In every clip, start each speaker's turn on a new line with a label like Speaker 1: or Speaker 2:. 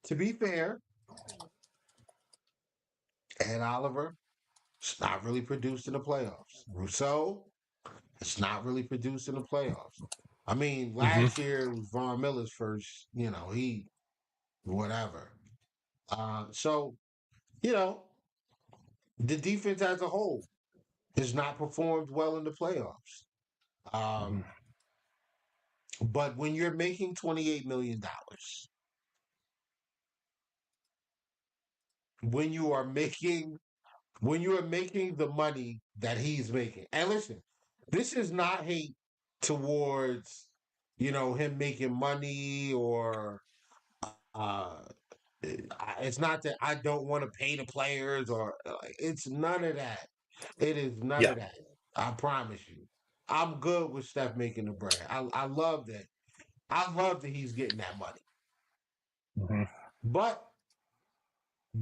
Speaker 1: To be fair, Ed Oliver, it's not really produced in the playoffs. Rousseau, it's not really produced in the playoffs. I mean,
Speaker 2: Hmm.
Speaker 1: last year was Von Miller's first, he whatever. So, you know, the defense as a whole has not performed well in the playoffs.
Speaker 2: Hmm.
Speaker 1: Um, but when you're making $28 million, when you are making the money that he's making, and listen, this is not hate towards him making money or uh it's not that I don't want to pay the players or it's none of that. It is none
Speaker 2: Yeah.
Speaker 1: of that. I promise you. I'm good with Steph making the bread. I love that. I love that he's getting that money.
Speaker 2: Hmm.
Speaker 1: But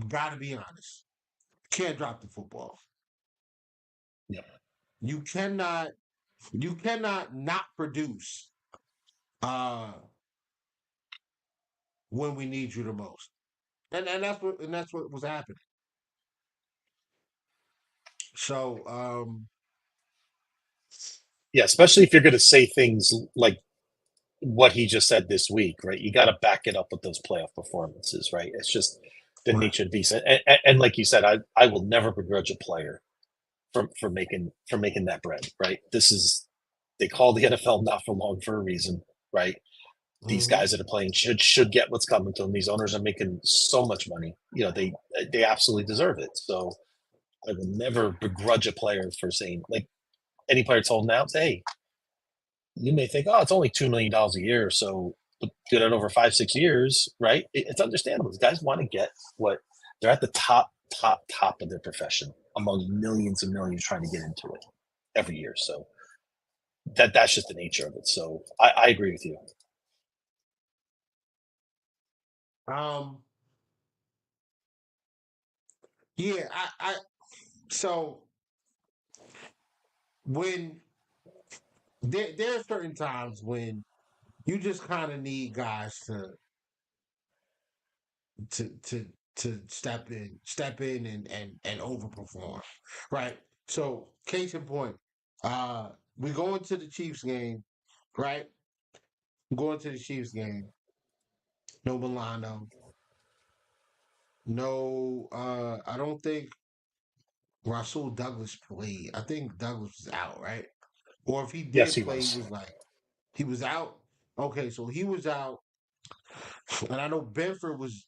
Speaker 1: gotta be honest. Can't drop the football.
Speaker 2: Yeah.
Speaker 1: You cannot not produce uh when we need you the most. And that's what was happening. So
Speaker 2: Yeah. Especially if you're going to say things like what he just said this week, right? You got to back it up with those playoff performances, right? It's just the
Speaker 1: right.
Speaker 2: nature of the beast. And like you said, I will never begrudge a player for making that bread, right? This is they call the NFL not for long for a reason, right? These
Speaker 1: Hmm.
Speaker 2: guys that are playing should get what's coming to them. These owners are making so much money, they absolutely deserve it. So I will never begrudge a player for saying like any player told now, say, hey, you may think, oh, it's only $2 million a year, so do it over 5, 6 years, right? It's understandable. These guys want to get what they're at the top of their profession among millions and millions trying to get into it every year. So that's just the nature of it. So I agree with you.
Speaker 1: Um yeah, I so when there are certain times when you just kind of need guys to to to step in and overperform, right? So case in point, uh, we go into the Chiefs game, right? Going to the Chiefs game, no Milano, no. I don't think Russell Douglas played. I think Douglas was out, right? Or if he
Speaker 2: Yes,
Speaker 1: did
Speaker 2: he
Speaker 1: play, he
Speaker 2: was.
Speaker 1: was like he was out. Okay, so he was out, and I know Benford was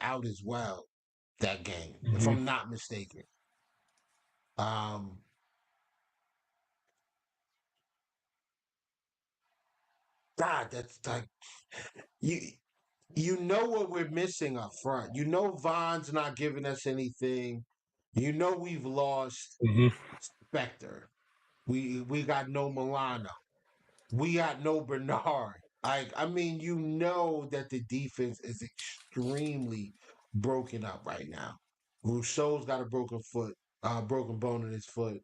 Speaker 1: out as well that game, if
Speaker 2: Hmm.
Speaker 1: I'm not mistaken. Um, God, that's like you. You know what we're missing up front. You know Vaughn's not giving us anything. You know we've lost
Speaker 2: Hmm.
Speaker 1: Spectre. We got no Milano. We got no Bernard. I mean, you know that the defense is extremely broken up right now. Rousseau's got a broken bone in his foot.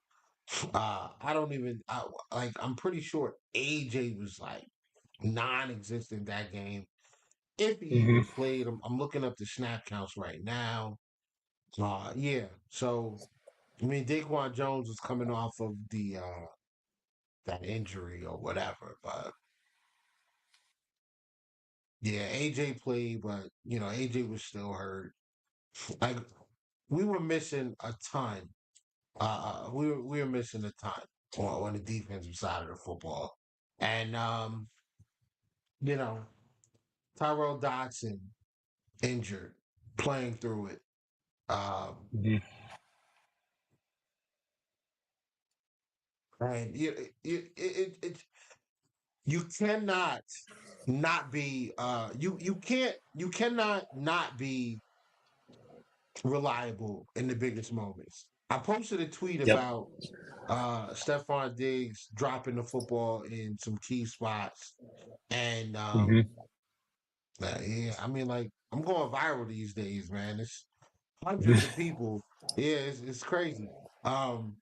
Speaker 1: I don't even like. I'm pretty sure AJ was like non-existent that game, if he
Speaker 2: Hmm.
Speaker 1: even played. I'm looking up the snap counts right now. Yeah. So I mean, Daquan Jones was coming off of the that injury or whatever, but yeah, AJ played, but AJ was still hurt. Like we were missing a ton. We were missing a ton on the defensive side of the football, and you know, Tyrell Dodson injured, playing through it. Um,
Speaker 2: Hmm.
Speaker 1: and you cannot not be you cannot not be reliable in the biggest moments. I posted a tweet
Speaker 2: Yep.
Speaker 1: about Stephon Diggs dropping the football in some key spots. And
Speaker 2: Hmm.
Speaker 1: yeah, I mean, like, I'm going viral these days, man. It's hundreds of people. Yeah, it's crazy. Um,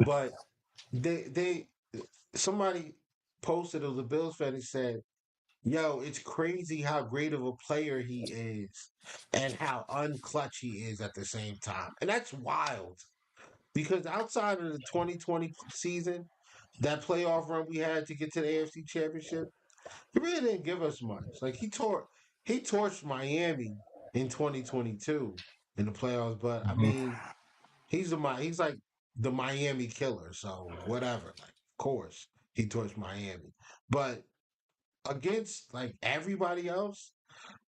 Speaker 1: but they somebody posted, it was a Bills fan, he said, Yo, it's crazy how great of a player he is and how unclutch he is at the same time. And that's wild because outside of the 2020 season, that playoff run we had to get to the AFC Championship, he really didn't give us much. Like he torched Miami in 2022 in the playoffs, but I
Speaker 2: Mhm.
Speaker 1: mean, he's like the Miami killer, so whatever. Like, of course, he torched Miami. But against like everybody else,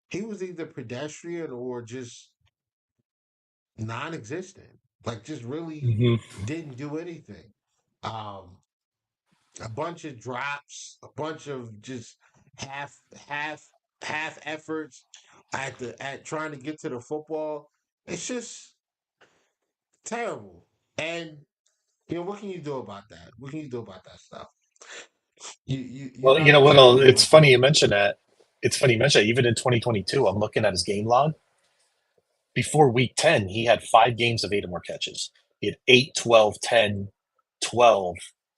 Speaker 1: he was either pedestrian or just non-existent. Like just really
Speaker 2: Mhm.
Speaker 1: didn't do anything. Um, a bunch of drops, a bunch of just half half half efforts at trying to get to the football. It's just terrible. And what can you do about that? What can you do about that stuff? You're
Speaker 2: Well, you
Speaker 1: not
Speaker 2: know
Speaker 1: really
Speaker 2: what?
Speaker 1: gonna do
Speaker 2: It's
Speaker 1: much about
Speaker 2: funny you mention that. It's funny you mention that. Even in 2022, I'm looking at his game log. Before week 10, he had 5 games of 8 or more catches. He had 8, 12, 10, 12,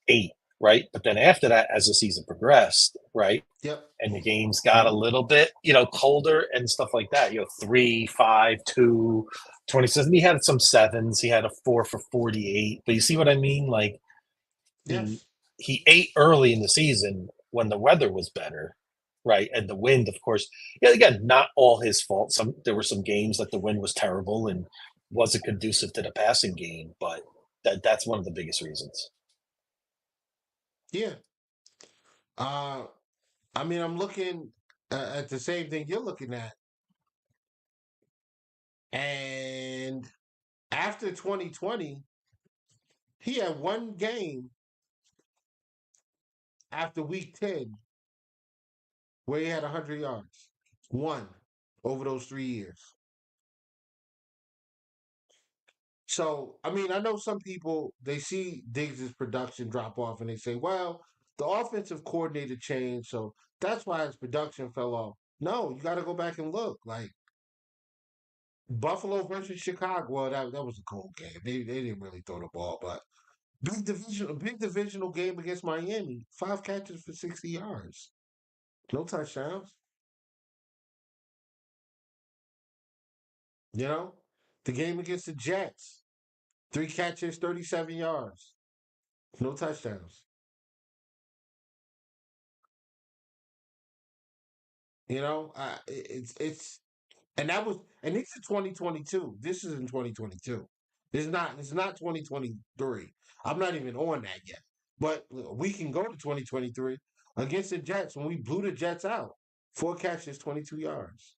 Speaker 2: 8, right? But then after that, as the season progressed, right,
Speaker 1: it. Yep.
Speaker 2: and the games got a little bit, colder and stuff like that, 3, 5, 2, 27. He had some sevens. He had a 4 for 48. But you see what I mean? Like, he
Speaker 1: Yes.
Speaker 2: he ate early in the season when the weather was better, right? And the wind, of course, yeah, again, not all his fault. There were some games that the wind was terrible and wasn't conducive to the passing game, but that's one of the biggest reasons.
Speaker 1: Yeah. Uh, I mean, I'm looking at the same thing you're looking at, and after 2020, he had one game after week 10 where he had 100 yards. One over those 3 years. So, I mean, I know some people, they see Diggs' production drop off and they say, well, the offensive coordinator changed, so that's why his production fell off. No, you got to go back and look. Like, Buffalo versus Chicago. Well, that was a cold game. They didn't really throw the ball, but big divisional game against Miami. 5 catches for 60 yards. No touchdowns. You know, the game against the Jets. 3 catches, 37 yards. No touchdowns. It's and that was and this is 2022. This is in 2022. It's not 2023. I'm not even on that yet. But we can go to 2023 against the Jets when we blew the Jets out. 4 catches, 22 yards.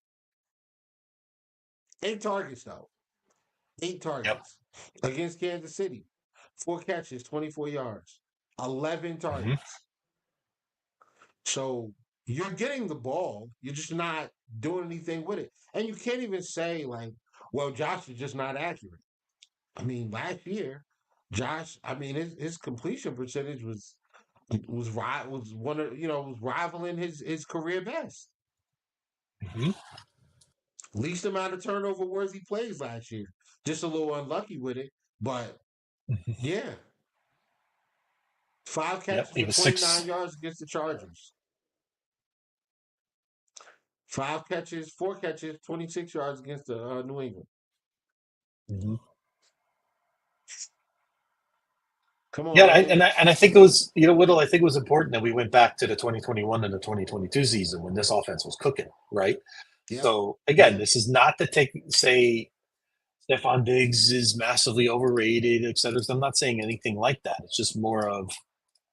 Speaker 1: 8 targets though. Eight
Speaker 2: Yep.
Speaker 1: targets against Kansas City. 4 catches, 24 yards. 11
Speaker 2: Hmm.
Speaker 1: targets. So you're getting the ball. You're just not doing anything with it. And you can't even say like, well, Josh is just not accurate. I mean, last year, Josh, I mean, his completion percentage was one of was rivaling his career best.
Speaker 2: Hmm.
Speaker 1: Least amount of turnover worthy plays last year. Just a little unlucky with it, but yeah, five
Speaker 2: Yep.
Speaker 1: catches
Speaker 2: He
Speaker 1: for
Speaker 2: was
Speaker 1: 29
Speaker 2: six.
Speaker 1: yards against the Chargers. 5 catches, 4 catches, 26 yards against the New England.
Speaker 2: Mhm.
Speaker 1: Come
Speaker 2: Yeah,
Speaker 1: on,
Speaker 2: and I,
Speaker 1: man.
Speaker 2: and I and I think it was, Whittle. I think it was important that we went back to the 2021 and the 2022 season when this offense was cooking, right?
Speaker 1: Yep.
Speaker 2: So again,
Speaker 1: Yeah.
Speaker 2: this is not to say Stephon Diggs is massively overrated, et cetera. So I'm not saying anything like that. It's just more of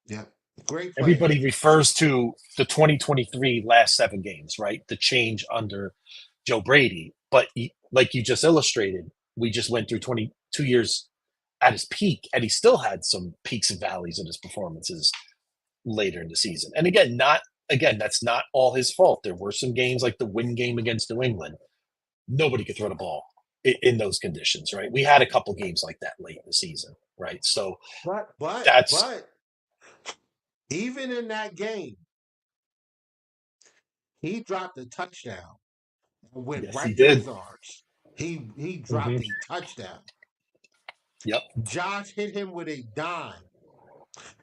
Speaker 1: Yep. Great player.
Speaker 2: everybody refers to the 2023 last 7 games, right? The change under Joe Brady, but like you just illustrated, we just went through 22 years at his peak, and he still had some peaks and valleys in his performances later in the season. And again, that's not all his fault. There were some games like the win game against New England. Nobody could throw the ball in those conditions, right? We had a couple games like that late in the season, right? So
Speaker 1: But but
Speaker 2: that's
Speaker 1: but even in that game, he dropped a touchdown and went
Speaker 2: yes, he
Speaker 1: right in
Speaker 2: did.
Speaker 1: his arms. He
Speaker 2: Hmm.
Speaker 1: dropped a touchdown.
Speaker 2: Yep.
Speaker 1: Josh hit him with a dime.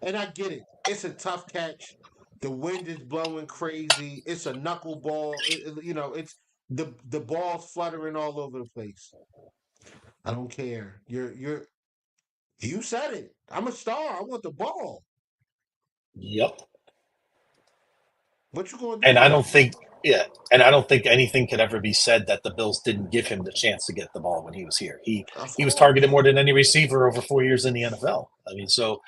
Speaker 1: And I get it. It's a tough catch. The wind is blowing crazy. It's a knuckleball. It's the ball's fluttering all over the place. I don't care. You said it. I'm a star. I want the ball.
Speaker 2: Yep.
Speaker 1: What you gonna do
Speaker 2: And I don't
Speaker 1: about it?
Speaker 2: think, yeah, and I don't think anything could ever be said that the Bills didn't give him the chance to get the ball when he was here. He
Speaker 1: Of
Speaker 2: he was targeted
Speaker 1: course.
Speaker 2: more than any receiver over 4 years in the NFL. I mean, so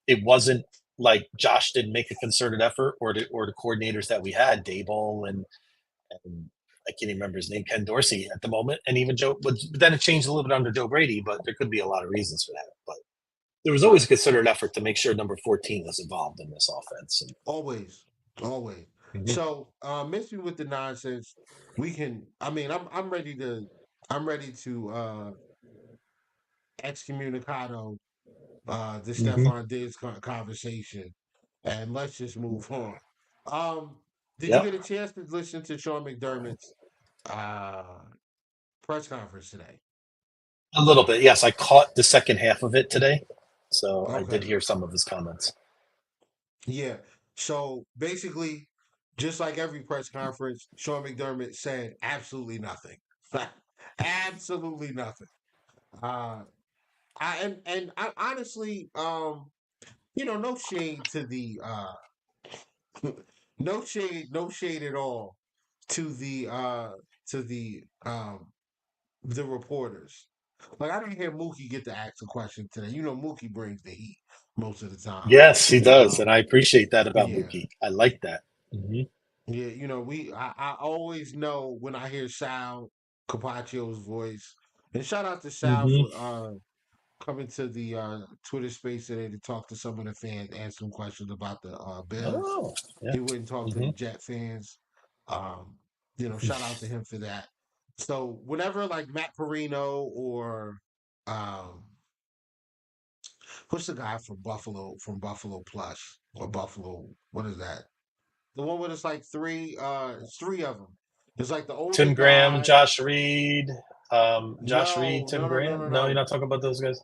Speaker 2: it wasn't like Josh didn't make a concerted effort, or the coordinators that we had, Dayball and I can't even remember his name, Ken Dorsey at the moment, and even Joe. But then it changed a little bit under Joe Brady, but there could be a lot of reasons for that. But there was always
Speaker 1: Right.
Speaker 2: a concerted effort to make sure number 14 was involved in this offense. And,
Speaker 1: Always. Always.
Speaker 2: Mhm.
Speaker 1: So, miss me with the nonsense. We can. I mean, I'm ready to. I'm ready to excommunicado the
Speaker 2: Mhm.
Speaker 1: Stefan Diggs conversation, and let's just move on. Um, did you
Speaker 2: Yep.
Speaker 1: get a chance to listen to Sean McDermott's uh, press conference today?
Speaker 2: A little bit, yes. I caught the second half of it today, so I did
Speaker 1: Okay,
Speaker 2: hear some of his comments.
Speaker 1: yeah. So basically, just like every press conference, Sean McDermott said absolutely nothing, absolutely nothing. Uh, I honestly, no shade to the no shade at all to the reporters. Like I didn't hear Mookie get to ask a question today. Mookie brings the heat most of the time.
Speaker 2: Yes, he does, and
Speaker 1: Um,
Speaker 2: I appreciate that about
Speaker 1: yeah,
Speaker 2: Mookie. I like that. Hmm.
Speaker 1: yeah. I always know when I hear Sal Capaccio's voice, and shout out to Sal
Speaker 2: Hmm.
Speaker 1: for coming to the Twitter space today to talk to some of the fans, ask some questions about the Bills.
Speaker 2: Oh, yeah.
Speaker 1: He wouldn't talk to the
Speaker 2: Hmm.
Speaker 1: Jet fans. Um, shout out to him for that. So whenever like Matt Perino or um, what's the guy from Buffalo Plus or Buffalo? What is that? The one with it's like it's three of them. It's like the older
Speaker 2: Tim Graham,
Speaker 1: guy.
Speaker 2: Josh Reed,
Speaker 1: No,
Speaker 2: Tim
Speaker 1: no, no, no,
Speaker 2: Graham.
Speaker 1: no,
Speaker 2: No, you're
Speaker 1: no,
Speaker 2: not talking about those guys.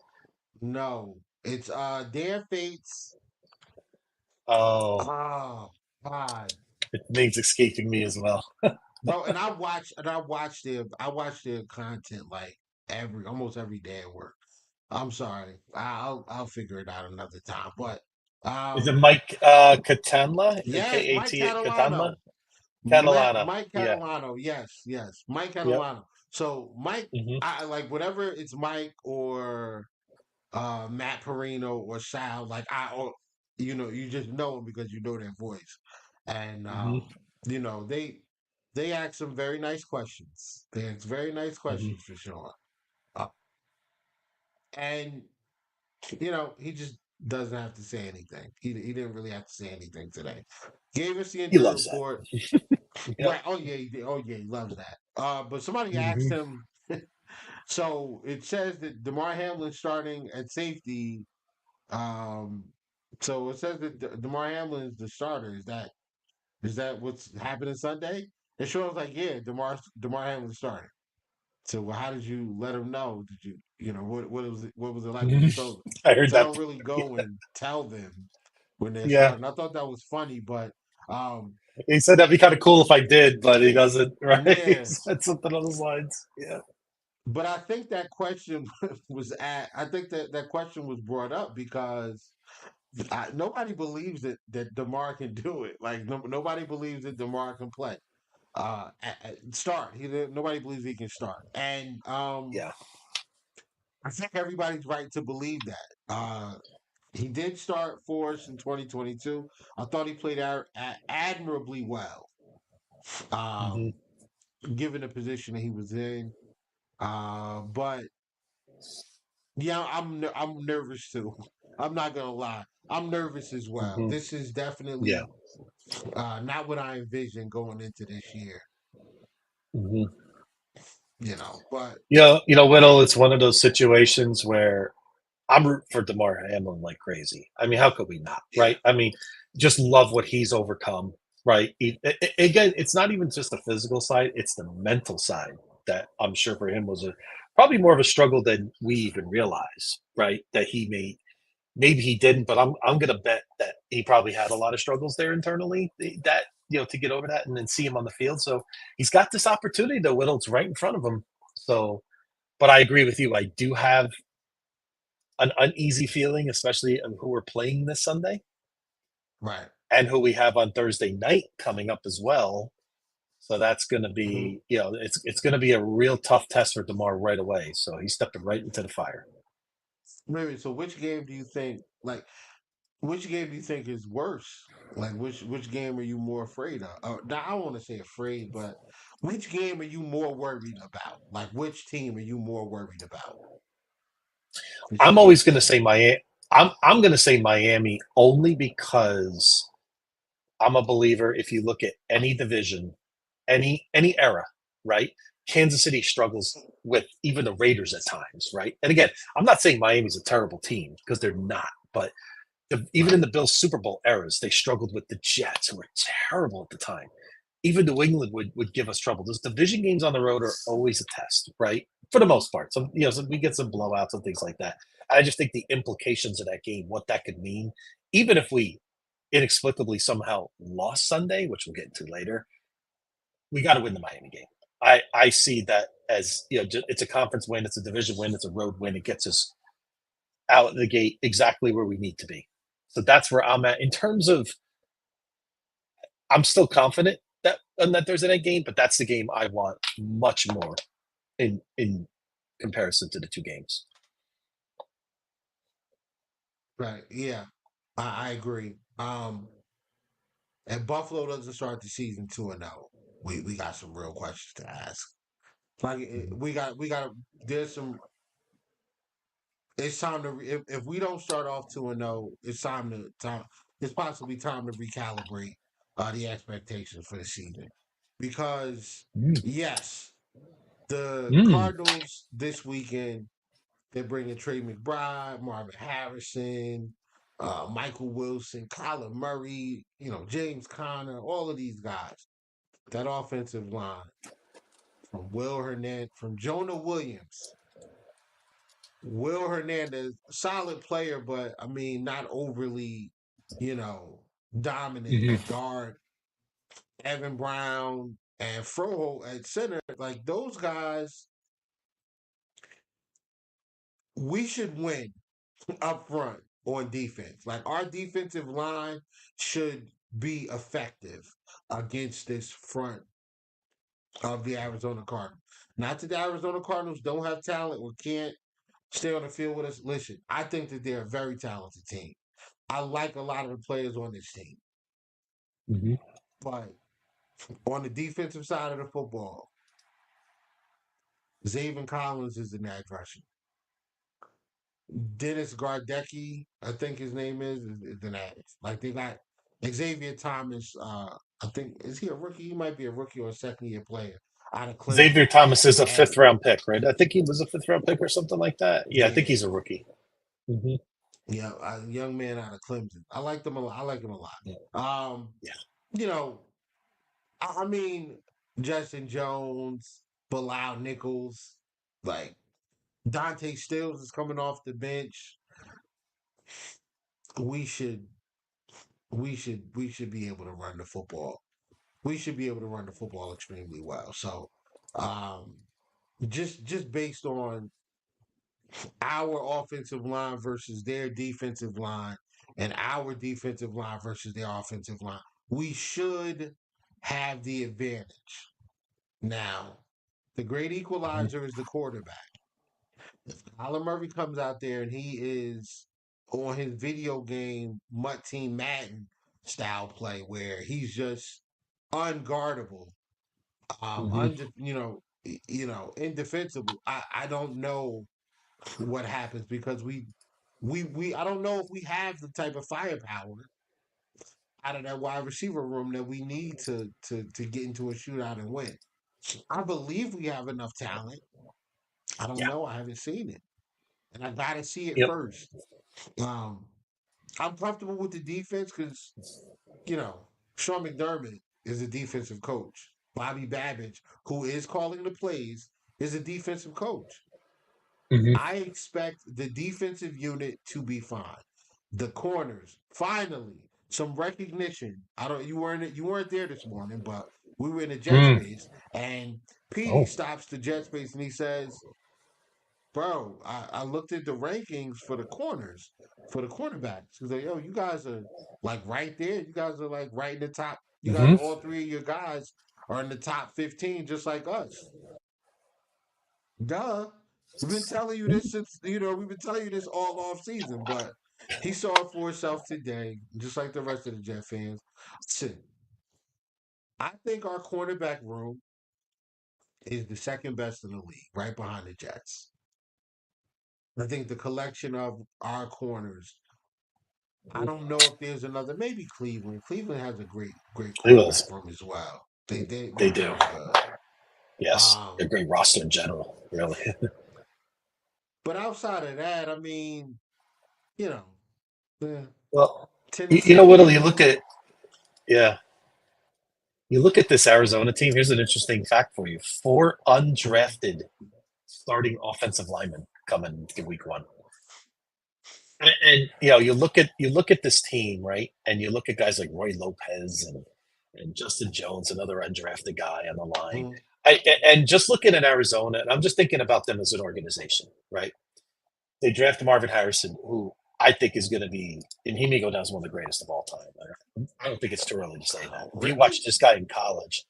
Speaker 1: no. It's Dan Fates.
Speaker 2: Oh,
Speaker 1: Oh God.
Speaker 2: it name's escaping me as well.
Speaker 1: Bro, and I watch their content like almost every day at work. I'm sorry. I'll figure it out another time. But
Speaker 2: Is it
Speaker 1: um
Speaker 2: Mike Katanla?
Speaker 1: yes, Mike
Speaker 2: K-A-T
Speaker 1: Catalano.
Speaker 2: Katanla? Catalana.
Speaker 1: Mike
Speaker 2: Yeah.
Speaker 1: Catalano. Yes, yes. Mike
Speaker 2: Yep.
Speaker 1: Catalano. So Mike
Speaker 2: Hmm.
Speaker 1: I like whatever it's Mike or Matt Perino or Sal, like you just know them because you know their voice. And
Speaker 2: Hmm.
Speaker 1: they ask some very nice questions. They ask very nice
Speaker 2: Hmm.
Speaker 1: questions for sure. Uh, and he just doesn't have to say anything. He didn't really have to say anything today. Gave us the
Speaker 2: He
Speaker 1: injury
Speaker 2: loves that.
Speaker 1: report.
Speaker 2: Yep.
Speaker 1: Right. Oh yeah, he did. Oh yeah, he loves that. But somebody asked
Speaker 2: Hmm.
Speaker 1: him. So it says that DeMar Hamlin's starting at safety. So it says that DeMar Hamlin is the starter. Is that what's happening Sunday? And Sean's like, yeah, DeMar Hamlin's starting. So well, how did you let him know? Did what was it like when you told them?
Speaker 2: I heard
Speaker 1: Because I
Speaker 2: that.
Speaker 1: don't really go and tell them when they're
Speaker 2: Yeah.
Speaker 1: starting. I thought that was funny, but um,
Speaker 2: He said that'd be kind of cool if I did, but he doesn't, right? He
Speaker 1: yeah.
Speaker 2: said something on those lines. Yeah.
Speaker 1: But I think that question I think that question was brought up because nobody believes that Demar can do it. Like nobody believes that Demar can play. Start. Nobody believes he can start, and
Speaker 2: Yeah.
Speaker 1: I think everybody's right to believe that. He did start for us in 2022. I thought he played admirably well,
Speaker 2: Hmm.
Speaker 1: um, given the position that he was in. But yeah, I'm nervous too. I'm not gonna lie. I'm nervous as well.
Speaker 2: Hmm.
Speaker 1: This is
Speaker 2: Yeah.
Speaker 1: definitely not what I envisioned going into this year.
Speaker 2: Hmm.
Speaker 1: But
Speaker 2: Whittle, it's one of those situations where I'm rooting for DeMar Hamlin like crazy. I mean, how could we not,
Speaker 1: yeah,
Speaker 2: right? I mean, just love what he's overcome, right? Again, it's not even just the physical side; it's the mental side that I'm sure for him was probably more of a struggle than we even realize, right? That he made. maybe he didn't, but I'm gonna bet that he probably had a lot of struggles there internally. That to get over that and then see him on the field. So he's got this opportunity to whittle. It's right in front of him. So, but I agree with you. I do have an uneasy feeling, especially on who we're playing this Sunday
Speaker 1: Right.
Speaker 2: and who we have on Thursday night coming up as well. So that's going to
Speaker 1: Mhm.
Speaker 2: be, it's going to be a real tough test for Demar right away. So he's stepping right into the fire.
Speaker 1: Maybe. So, which game do you think? Like, which game do you think is worse? Like, which game are you more afraid of? Now, I don't want to say afraid, but which game are you more worried about? Like, which team are you more worried about? I should
Speaker 2: I'm
Speaker 1: put
Speaker 2: always
Speaker 1: it
Speaker 2: going to
Speaker 1: that
Speaker 2: say
Speaker 1: way.
Speaker 2: Miami. I'm going to say Miami only because I'm a believer. If you look at any division, any era, right? Kansas City struggles with even the Raiders at times, right? And again, I'm not saying Miami's a terrible team because they're not, but even in
Speaker 1: Right.
Speaker 2: the Bills Super Bowl eras, they struggled with the Jets, who were terrible at the time. Even New England would give us trouble. Those division games on the road are always a test, right? For the most part. We get some blowouts and things like that. I just think the implications of that game, what that could mean, even if we inexplicably somehow lost Sunday, which we'll get into later, we got to win the Miami game. I see that as it's a conference win, it's a division win, it's a road win. It gets us out of the gate exactly where we need to be. So that's where I'm at in terms of. I'm still confident that there's an end game, but that's the game I want much more in comparison to the two games.
Speaker 1: Right. Yeah. I agree. And Buffalo doesn't start the season 2-0. We got some real questions to ask. Like
Speaker 2: Mhm.
Speaker 1: we got there's some it's time to if we don't start off 2-0, it's time it's possibly time to recalibrate the expectations for the season. Because
Speaker 2: Mm.
Speaker 1: yes, the
Speaker 2: Mm.
Speaker 1: Cardinals this weekend, they're bringing Trey McBride, Marvin Harrison, Michael Wilson, Kyler Murray, James Conner, all of these guys. That offensive line from Will Hernandez, from Jonah Williams, Will Hernandez, solid player, but I mean, not overly, you know, dominant
Speaker 2: Mhm.
Speaker 1: at guard. Evan Brown and Froho at center, like those guys, we should win up front on defense. Like our defensive line should be effective against this front of the Arizona Cardinals. Not that the Arizona Cardinals don't have talent or can't stay on the field with us. Listen, I think that they're a very talented team. I like a lot of the players on this team.
Speaker 2: Mhm.
Speaker 1: But on the defensive side of the football, Zaven Collins is the edge rusher. Dennis Gardecki, I think his name is the edge. Like they got Xavier Thomas. I think is he a rookie? He might be a rookie or a second year player out of
Speaker 2: Xavier
Speaker 1: Clemson.
Speaker 2: Thomas is a
Speaker 1: And
Speaker 2: fifth round pick, right? I think he was a fifth round pick or something like that. Yeah, I think
Speaker 1: yeah,
Speaker 2: he's a rookie. Hmm.
Speaker 1: yeah, a young man out of Clemson. I like them a lot. I like him a lot.
Speaker 2: Yeah.
Speaker 1: Um,
Speaker 2: Yeah.
Speaker 1: you know, I mean, Justin Jones, Bilal Nichols, like Dante Stills is coming off the bench. We should, we should be able to run the football. We should be able to run the football extremely well. So, um, just based on our offensive line versus their defensive line, and our defensive line versus their offensive line, we should have the advantage. Now, the great
Speaker 2: Mhm.
Speaker 1: equalizer is the quarterback. If Kyler Murray comes out there and he is on his video game Mutt Team Madden style play where he's just unguardable,
Speaker 2: Mhm.
Speaker 1: indefensible. I don't know what happens because we I don't know if we have the type of firepower out of that wide receiver room that we need to get into a shootout and win. I believe we have enough talent. I don't
Speaker 2: Yeah.
Speaker 1: know. I haven't seen it, and I got to see it
Speaker 2: Yep.
Speaker 1: first. Um, I'm comfortable with the defense because Sean McDermott is a defensive coach. Bobby Babbage, who is calling the plays, is a defensive coach.
Speaker 2: Hmm.
Speaker 1: I expect the defensive unit to be fine. The corners, finally, some recognition. I don't you weren't there this morning, but we were in the jet
Speaker 2: Mm.
Speaker 1: space and Petey
Speaker 2: Oh.
Speaker 1: stops the jet space and he says, bro, I looked at the rankings for the corners, for the cornerbacks. He's like, yo, you guys are like right there. You guys are like right in the top. You guys,
Speaker 2: Hmm.
Speaker 1: all three of your guys are in the top 15, just like us. Duh. We've been telling you this since, we've been telling you this all off season, but he saw it for himself today, just like the rest of the Jet fans. Listen, I think our cornerback room is the second best in the league, right behind the Jets. I think the collection of our corners, I don't know if there's another, maybe Cleveland. Cleveland has a great
Speaker 2: It was.
Speaker 1: cornerback room as well. They're
Speaker 2: They do.
Speaker 1: very good.
Speaker 2: Yes. A
Speaker 1: Um,
Speaker 2: great roster in general, really.
Speaker 1: but outside of that, I mean, you know, eh,
Speaker 2: Well, you know what?
Speaker 1: Tennessee,
Speaker 2: Yeah. You look at this Arizona team. Here's an interesting fact for you: four
Speaker 1: mm,
Speaker 2: undrafted starting offensive linemen coming to week one. And you look at this team, right? And you look at guys like Roy Lopez and Justin Jones, another undrafted guy on the line.
Speaker 1: mm,
Speaker 2: And just looking at Arizona, and I'm just thinking about them as an organization, right? They drafted Marvin Harrison, who I think is going to be, and he may go down as one of the greatest of all time. I don't think it's too early to say that. If you watch
Speaker 1: really?
Speaker 2: this guy in college,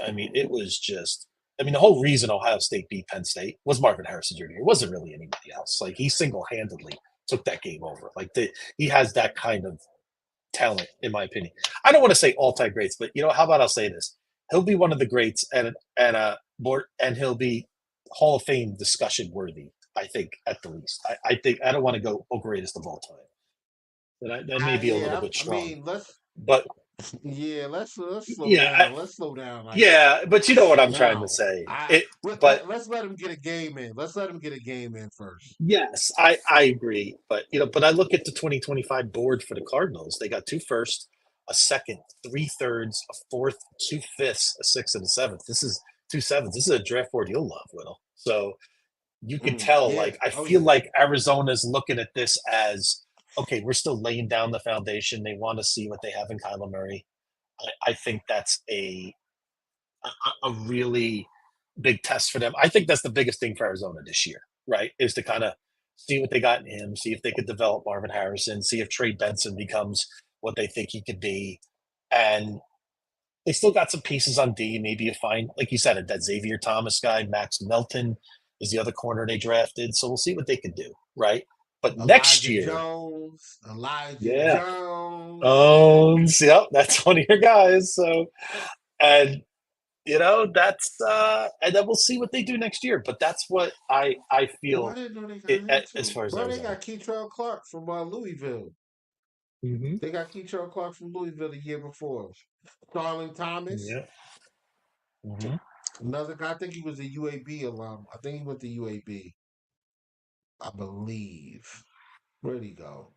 Speaker 2: I mean, it was just. I mean, the whole reason Ohio State beat Penn State was Marvin Harrison Jr. It wasn't really anybody else. Like he single-handedly took that game over. He has that kind of talent, in my opinion. I don't want to say all-time greats, but how about I'll say this: he'll be one of the greats, and he'll be Hall of Fame discussion worthy. I think at the least. I think I don't want to go greatest of all time. That may be a little
Speaker 1: Yeah,
Speaker 2: bit
Speaker 1: I
Speaker 2: strong,
Speaker 1: mean, let's
Speaker 2: but
Speaker 1: yeah, let's slow
Speaker 2: yeah,
Speaker 1: down. Let's slow down. Like
Speaker 2: yeah. But you know what I'm trying to
Speaker 1: now,
Speaker 2: say.
Speaker 1: I
Speaker 2: It, but
Speaker 1: let's let him get a game in. Let's let him get a game in first.
Speaker 2: Yes, I agree. But I look at the 2025 board for the Cardinals. They got two first, a second, three thirds, a fourth, two fifths, a sixth, and a seventh. This is two sevenths. This is a draft board you'll love, Will. So you could tell,
Speaker 1: Yeah.
Speaker 2: I
Speaker 1: Oh
Speaker 2: feel
Speaker 1: yeah.
Speaker 2: like Arizona's looking at this as okay, we're still laying down the foundation. They want to see what they have in Kyler Murray. I think that's a really big test for them. I think that's the biggest thing for Arizona this year, right? Is to kind of see what they got in him, see if they could develop Marvin Harrison, see if Trey Benson becomes what they think he could be. And they still got some pieces on D. Maybe you find, like you said, that Xavier Thomas guy, Max Melton is the other corner they drafted. So we'll see what they can do, right? But next
Speaker 1: Elijah
Speaker 2: year,
Speaker 1: Jones. Elijah
Speaker 2: yeah.
Speaker 1: Jones.
Speaker 2: Yep, that's one of your guys. So, and that's and then we'll see what they do next year. But that's what I
Speaker 1: Oh, I
Speaker 2: feel
Speaker 1: didn't know they
Speaker 2: it,
Speaker 1: got him
Speaker 2: as
Speaker 1: too.
Speaker 2: far as
Speaker 1: Bro, they
Speaker 2: Arizona.
Speaker 1: got Keitrell Clark from Louisville.
Speaker 2: Hmm.
Speaker 1: They got Keitrell Clark from Louisville the year before. Starling Thomas.
Speaker 2: Yeah. Hmm.
Speaker 1: Another guy, I think he was a UAB alum. I think he went to UAB, I believe. Where'd he go?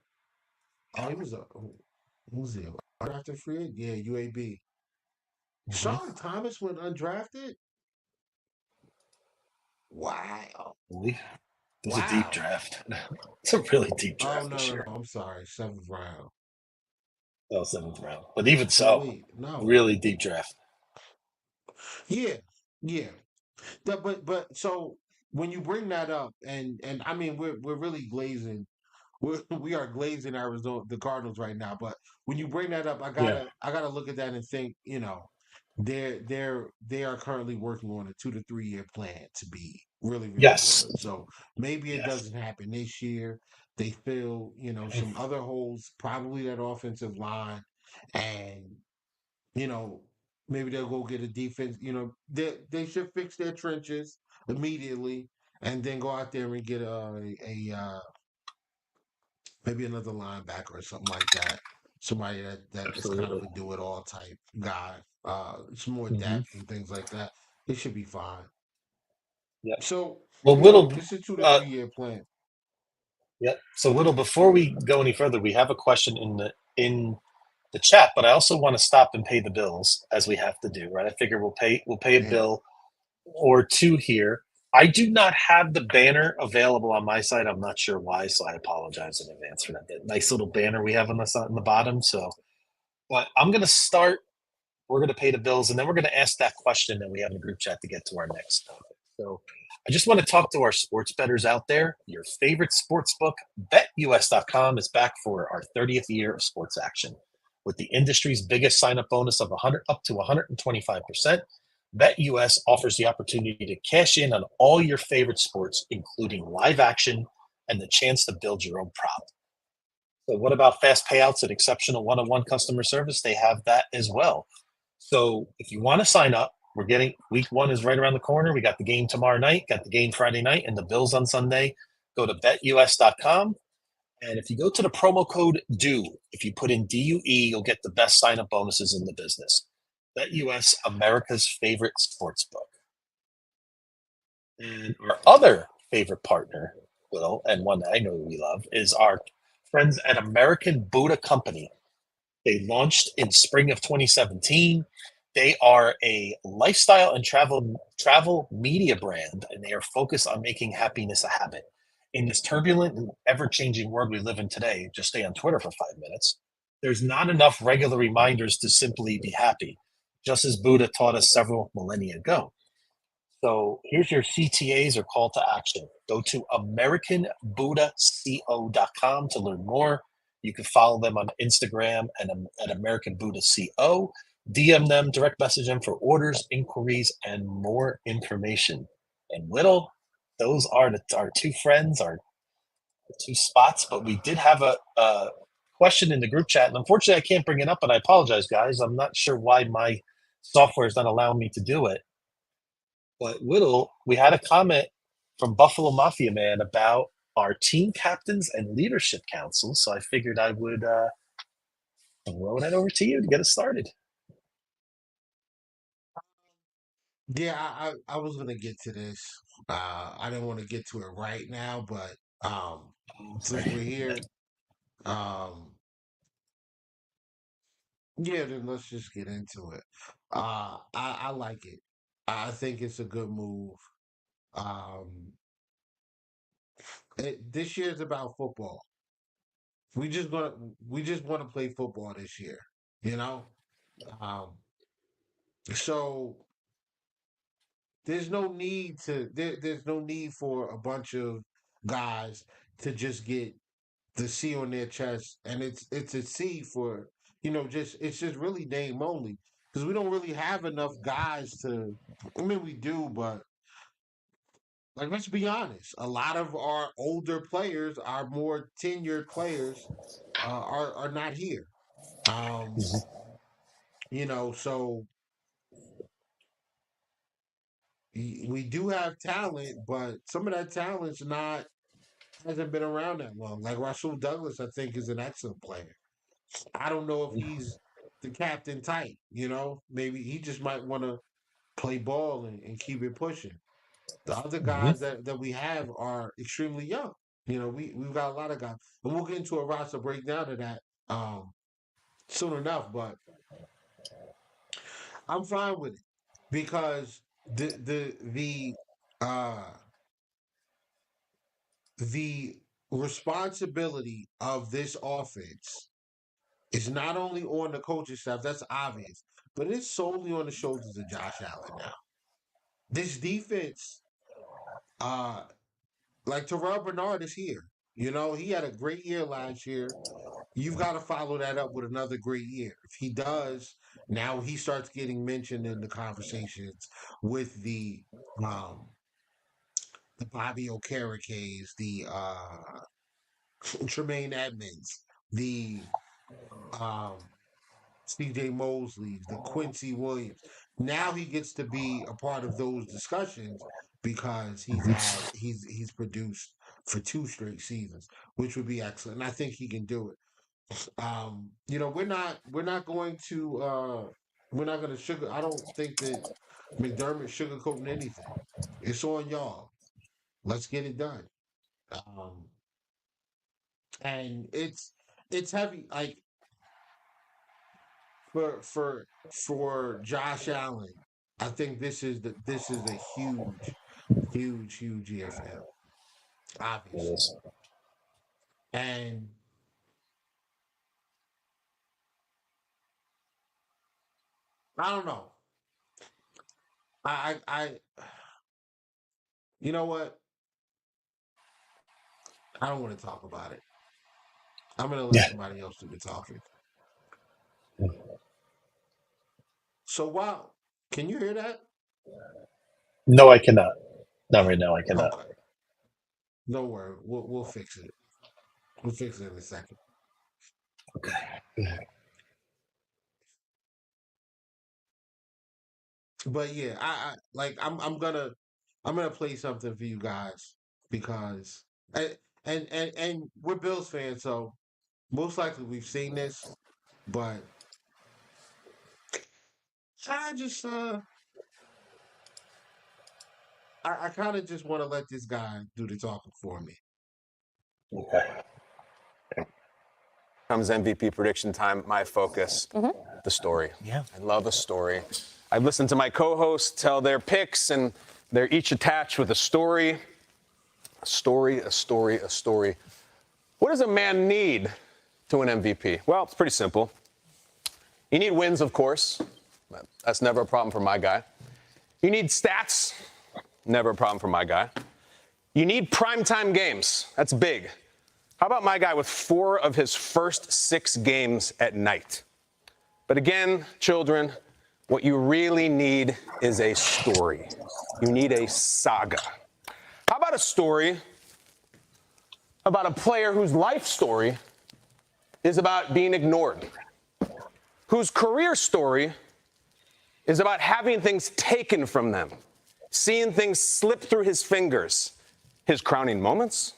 Speaker 1: Oh, he was who was he? Undrafted free agent? Yeah, UAB.
Speaker 2: Hmm.
Speaker 1: Starling Thomas went undrafted? Wow.
Speaker 2: It was a deep
Speaker 1: Wow.
Speaker 2: draft. It's a really deep
Speaker 1: Oh,
Speaker 2: draft
Speaker 1: no,
Speaker 2: this
Speaker 1: no,
Speaker 2: year.
Speaker 1: no. I'm sorry. Seventh round.
Speaker 2: Oh, seventh round. But even
Speaker 1: No,
Speaker 2: so,
Speaker 1: wait. No.
Speaker 2: really deep draft.
Speaker 1: Yeah. Yeah. But so when you bring that up, and I mean, we're really glazing we are glazing Arizona, the Cardinals right now. But when you bring that up,
Speaker 2: Yeah.
Speaker 1: I gotta look at that and think, they are currently working on a 2 to 3 year plan to be really really
Speaker 2: Yes.
Speaker 1: good. So maybe it
Speaker 2: Yes.
Speaker 1: doesn't happen this year. They fill some other holes, probably that offensive line, and you know maybe they'll go get a defense. They should fix their trenches immediately, and then go out there and get a maybe another linebacker or something like that. Somebody that is kind of
Speaker 2: Absolutely.
Speaker 1: a do it all type guy. Some more
Speaker 2: Hmm.
Speaker 1: depth and things like that. It should be fine.
Speaker 2: Yeah.
Speaker 1: So,
Speaker 2: Well, Whittle.
Speaker 1: this is two to
Speaker 2: Uh,
Speaker 1: three year plan.
Speaker 2: yeah. So, Whittle. Before we go any further, we have a question in the chat, but I also want to stop and pay the bills as we have to do, right? I figure we'll pay a
Speaker 1: Yeah.
Speaker 2: bill or two here. I do not have the banner available on my side. I'm not sure why, so I apologize in advance for that. That nice little banner we have on the side, on the bottom. So, but I'm gonna start. We're gonna pay the bills, and then we're gonna ask that question that we have in the group chat to get to our next topic. So, I just want to talk to our sports bettors out there. Your favorite sports book, BetUS.com, is back for our 30th year of sports action. With the industry's biggest sign-up bonus of 100 up to 125%, BetUS offers the opportunity to cash in on all your favorite sports, including live action and the chance to build your own prop. So, what about fast payouts and exceptional one-on-one customer service? They have that as well. So, if you want to sign up, we're getting week one is right around the corner. We got the game tomorrow night, got the game Friday night, and the Bills on Sunday. Go to betus.com. And if you go to the promo code DUE, if you put in DUE, you'll get the best sign up bonuses in the business. BetUS, America's favorite sports book. And our other favorite partner, Will, and one that I know we love, is our friends at American Buddha Company. They launched in spring of 2017. They are a lifestyle and travel media brand, and they are focused on making happiness a habit. In this turbulent and ever-changing world we live in today, just stay on Twitter for 5 minutes. There's not enough regular reminders to simply be happy, just as Buddha taught us several millennia ago. So here's your CTAs or call to action. Go to AmericanBuddhaCO.com to learn more. You can follow them on Instagram and at American Buddha CO. DM them, direct message them for orders, inquiries, and more information. And Whittle, those are our two friends, our two spots. But we did have a question in the group chat, and unfortunately, I can't bring it up. And I apologize, guys. I'm not sure why my software is not allowing me to do it. But Whittle, we had a comment from Buffalo Mafia Man about our team captains and leadership council. So I figured I would throw that over to you to get us started.
Speaker 1: Yeah, I was gonna get to this. I didn't want to get to it right now, but since we're here, um, yeah, then let's just get into it. I like it. I think it's a good move. Um, this year's about football. We just gonna we just want to play football this year, you know. Um, so there's no need for a bunch of guys to just get the C on their chest, and it's a C for just it's just really name only because we don't really have enough guys to. I mean, we do, but like let's be honest, a lot of our older players, our more tenured players, are not here. Um, so we do have talent, but some of that talent's not hasn't been around that long. Like Russell Douglas, I think is an excellent player. I don't know if he's the captain type, Maybe he just might want to play ball and keep it pushing. The other
Speaker 2: Mhm.
Speaker 1: guys that we have are extremely young. We've got a lot of guys. And we'll get into a roster breakdown of that soon enough, but I'm fine with it because uh the responsibility of this offense is not only on the coaching staff, that's obvious, but it's solely on the shoulders of Josh Allen now. This defense, uh, like Terrell Bernard is here. He had a great year last year. You've got to follow that up with another great year. If he does, now he starts getting mentioned in the conversations with the Bobby Okerekes, the Tremaine Edmonds, the um, CJ Mosley, the Quincy Williams. Now he gets to be a part of those discussions because he's produced for two straight seasons, which would be excellent. And I think he can do it. We're not going to we're not gonna sugar I don't think that McDermott sugarcoating anything. It's on y'all. Let's get it done. Um and it's heavy. Like for Josh Allen, I think this is a huge. Huge year for him,
Speaker 2: It
Speaker 1: obviously.
Speaker 2: is.
Speaker 1: And I don't know. You know what? I don't want to talk about it. I'm gonna let
Speaker 2: Yeah.
Speaker 1: somebody else do the talking. So wow, can you hear that?
Speaker 2: No, I cannot. Not right now. I cannot.
Speaker 1: Okay, no worry. We'll fix it. We'll fix it in a second.
Speaker 2: Okay.
Speaker 1: But yeah, I like I'm gonna play something for you guys because and and we're Bills fans, so most likely we've seen this, but I just I kind of just want to let this guy do the talking for me.
Speaker 2: Okay.
Speaker 3: Comes MVP prediction time. My focus, the story.
Speaker 2: Yeah.
Speaker 3: I love a story. I've listened to my co-hosts tell their picks, and they're each attached with a story. A story, a story, a story. What does a man need to win MVP? Well, it's pretty simple. You need wins, of course. That's never a problem for my guy. You need stats. Never a problem for my guy. You need primetime games. That's big. How about my guy with 4 of his first 6 games at night? But again, children, what you really need is a story. You need a saga. How about a story about a player whose life story is about being ignored, whose career story is about having things taken from them, seeing things slip through his fingers, his crowning moments,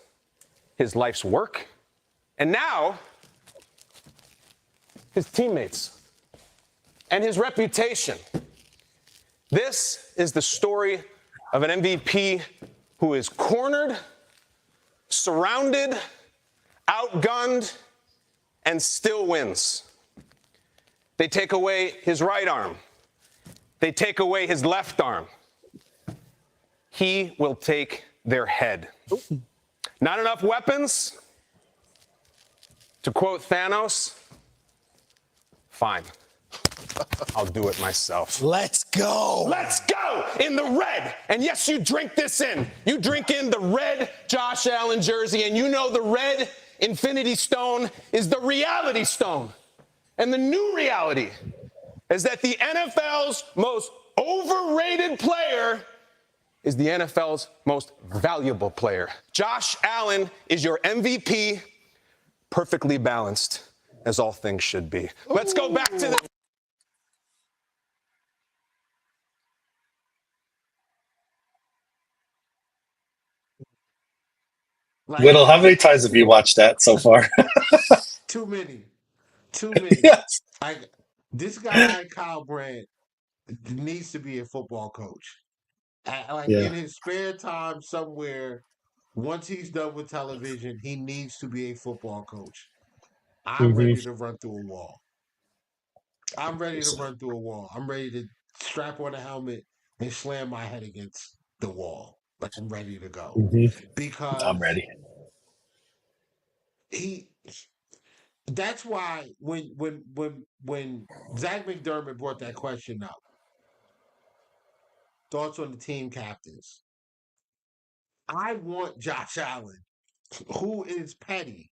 Speaker 3: his life's work, and now his teammates and his reputation. This is the story of an MVP who is cornered, surrounded, outgunned, and still wins. They take away his right arm. They take away his left arm. He will take their head. Not enough weapons? To quote Thanos, fine. I'll do it myself.
Speaker 2: Let's go.
Speaker 3: Let's go in the red. And yes, you drink this in. You drink in the red Josh Allen jersey, and you know the red Infinity Stone is the reality stone. And the new reality is that the NFL's most overrated player is the NFL's most valuable player. Josh Allen is your MVP, perfectly balanced, as all things should be. Let's go back to the...
Speaker 1: Like
Speaker 2: Whittle, how many times have you watched that so far?
Speaker 1: too many, too many.
Speaker 2: Yes.
Speaker 1: Like this guy Kyle Brandt needs to be a football coach. Like
Speaker 2: Yeah.
Speaker 1: in his spare time somewhere, once he's done with television, he needs to be a football coach. I'm
Speaker 2: Mm-hmm.
Speaker 1: ready to run through a wall. I'm ready to run through a wall. I'm ready to strap on a helmet and slam my head against the wall. Like I'm ready to go.
Speaker 2: Mm-hmm. I'm
Speaker 1: Because
Speaker 2: ready.
Speaker 1: he that's why when Zach McDermott brought that question up, thoughts on the team captains. I want Josh Allen, who is petty,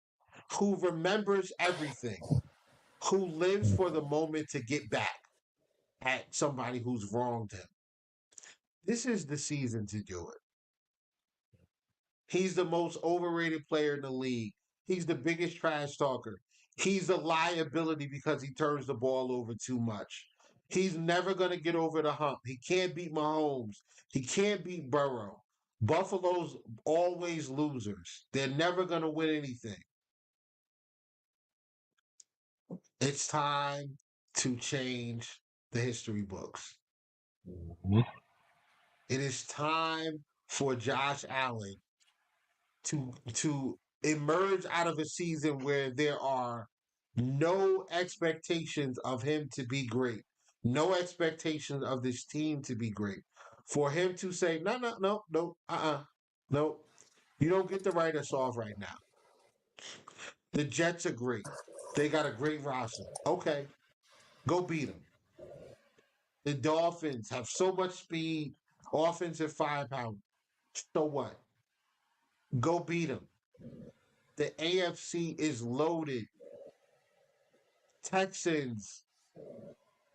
Speaker 1: who remembers everything, who lives for the moment to get back at somebody who's wronged him. This is the season to do it. He's the most overrated player in the league. He's the biggest trash talker. He's a liability because he turns the ball over too much. He's never going to get over the hump. He can't beat Mahomes. He can't beat Burrow. Buffalo's always losers. They're never going to win anything. It's time to change the history books.
Speaker 2: Mm-hmm.
Speaker 1: It is time for Josh Allen to emerge out of a season where there are no expectations of him to be great, no expectations of this team to be great. For him to say, no, you don't get to write us off right now. The Jets are great. They got a great roster. Okay, go beat them. The Dolphins have so much speed, offensive firepower. So what? Go beat them. The AFC is loaded. Texans,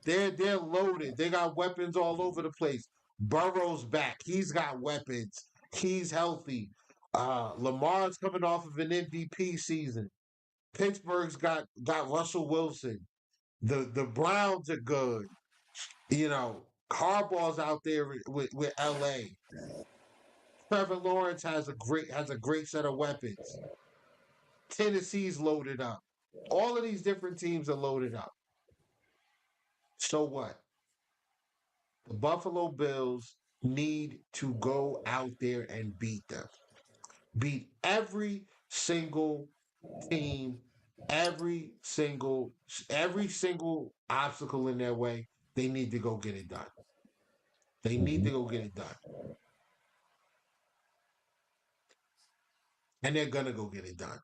Speaker 1: they're loaded. They got weapons all over the place. Burrow's back. He's got weapons. He's healthy. Lamar's coming off of an MVP season. Pittsburgh's got Russell Wilson. The Browns are good. You know, Harbaugh's out there with LA. Trevor Lawrence has a great set of weapons. Tennessee's loaded up. All of these different teams are loaded up. So what? The Buffalo Bills need to go out there and beat them. Beat every single team, every single obstacle in their way. They need to go get it done. They need to go get it done. And they're gonna go get it done.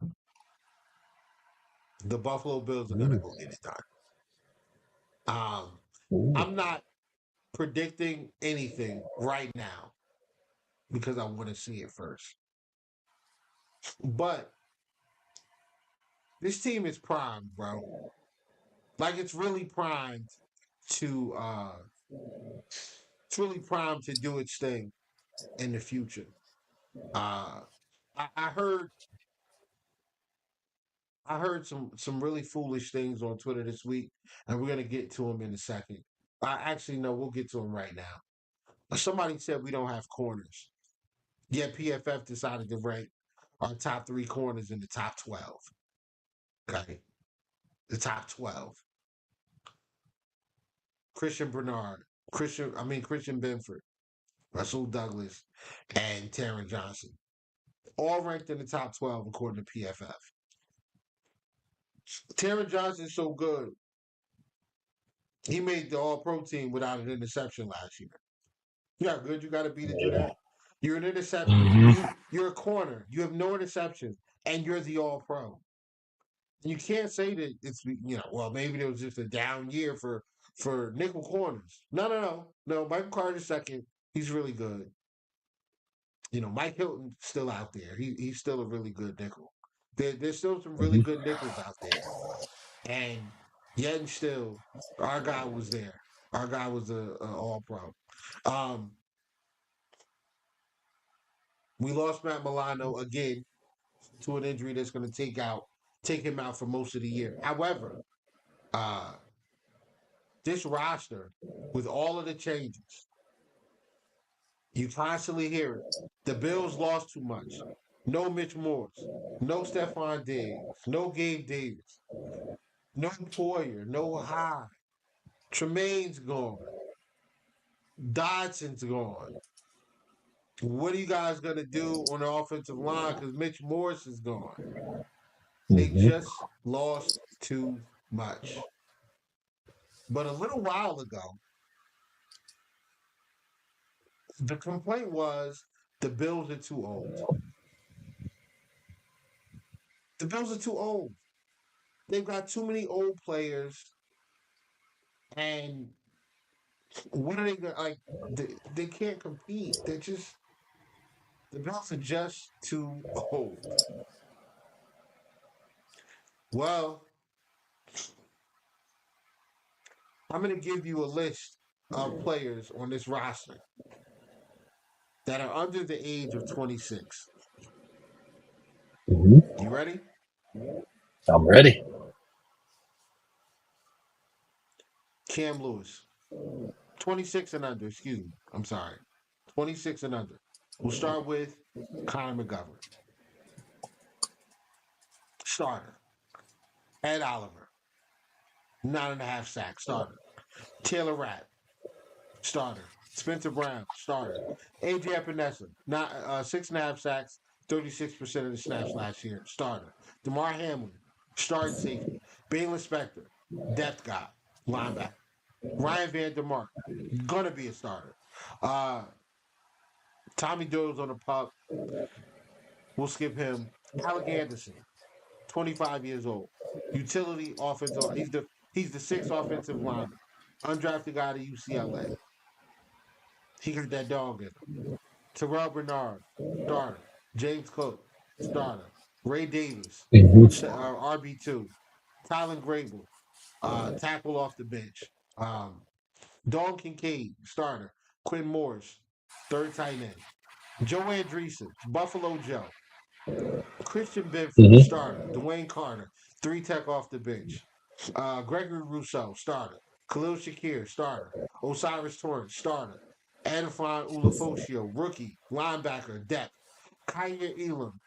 Speaker 1: The Buffalo Bills are gonna go get it done. I'm not predicting anything right now because I want to see it first. But this team is primed, bro. Like it's really primed to do its thing in the future. I heard some really foolish things on Twitter this week, and we're gonna get to them in a second. No, we'll get to them right now. Somebody said we don't have corners. Yet PFF decided to rank our top 3 corners in the top 12. Okay, the top 12. Christian Benford, Russell Douglas, and Taron Johnson. All ranked in the top 12 according to PFF. Taron Johnson's so good. He made the All-Pro team without an interception last year. You know how good you got to be to do that? You're an intercept. You're a corner. You have no interceptions, and you're the All-Pro. You can't say that it's well, maybe there was just a down year for nickel corners. No. Michael Carter's second. He's really good. Mike Hilton's still out there. He's still a really good nickel. There's still some really good nickels out there. And yet and still, our guy was there. Our guy was a All-Pro. We lost Matt Milano again to an injury that's going to take him out for most of the year. However, this roster, with all of the changes, you constantly hear it. The Bills lost too much. No Mitch Morse. No Stephon Diggs. No Gabe Davis. No Poyer. No Hyde. Tremaine's gone. Dodson's gone. What are you guys going to do on the offensive line because Mitch Morse is gone? They just lost too much. But a little while ago, the complaint was the Bills are too old. The Bills are too old. They've got too many old players. And what are they going to, like, they can't compete. The Bills are just too old. Well, I'm going to give you a list of players on this roster that are under the age of 26. You ready?
Speaker 2: I'm ready.
Speaker 1: Cam Lewis. 26 and under, excuse me. I'm sorry. 26 and under. We'll start with Connor McGovern. Starter. Ed Oliver. 9.5 sacks. Starter. Taylor Rapp. Starter. Spencer Brown. Starter. AJ Epinesa. 6.5 sacks. 36% of the snaps last year. Starter. DeMar Hamlin. Starting safety. Balen Spector. Depth guy. Linebacker. Ryan Van Der Mark. Gonna be a starter. Tommy Doyle's on the pup. We'll skip him. Alec Anderson, 25 years old. Utility offensive. He's the sixth offensive lineman. Undrafted guy to UCLA. He got that dog in him. Terrell Bernard, starter. James Cook, starter. Ray Davis, RB2. Tylen Grable, tackle off the bench. Dawn Kincaid, starter. Quinn Morris, third tight end. Joe Andreessen, Buffalo Joe. Christian Benford, starter. Dwayne Carter, three tech off the bench. Gregory Rousseau, starter. Khalil Shakir, starter. Osiris Torrance, starter. Adafon Ulafosio, rookie, linebacker, depth. Kaya Elam,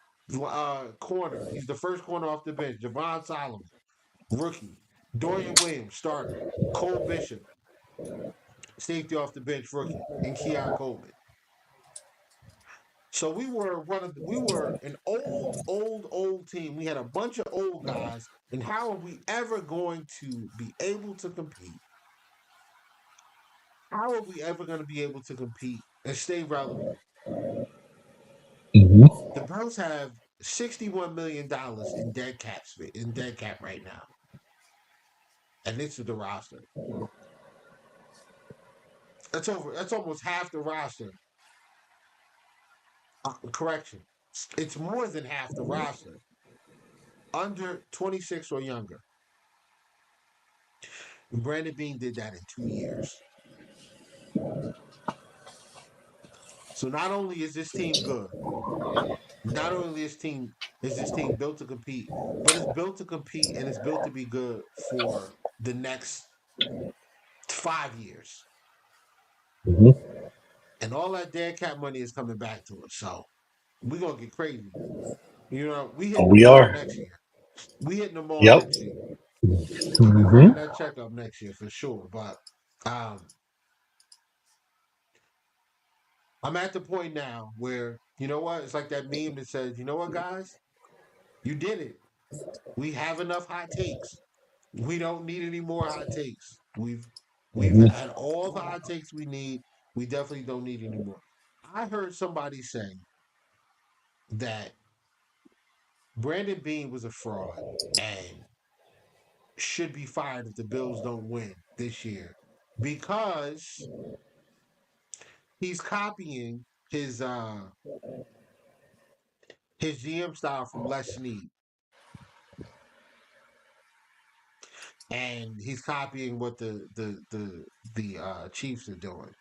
Speaker 1: corner. He's the first corner off the bench. Javon Solomon, rookie. Dorian Williams, starter. Cole Bishop, safety off the bench, rookie. And Keon Coleman. So we were an old team. We had a bunch of old guys, and how are we ever going to be able to compete? How are we ever going to be able to compete and stay relevant? The Browns have $61 million in dead cap right now, and this is the roster. That's over. That's almost half the roster. Correction, it's more than half the roster. Under 26 or younger. Brandon Beane did that in 2 years. So not only is this team good, not only is this team built to compete, but it's built to compete and it's built to be good for the next 5 years. And all that dead cap money is coming back to us. So we're gonna get crazy. You know, we hitting the
Speaker 2: We
Speaker 1: mall
Speaker 2: are.
Speaker 1: next year. We hitting the mall
Speaker 2: Yep.
Speaker 1: next year. I'm writing that check up next year for sure. But I'm at the point now where, you know what? It's like that meme that says, you know what, guys? You did it. We have enough hot takes. We don't need any more hot takes. We've had all the hot takes we need. We definitely don't need any more. I heard somebody say that Brandon Beane was a fraud and should be fired if the Bills don't win this year because he's copying his GM style from Les Snead. And he's copying what the Chiefs are doing.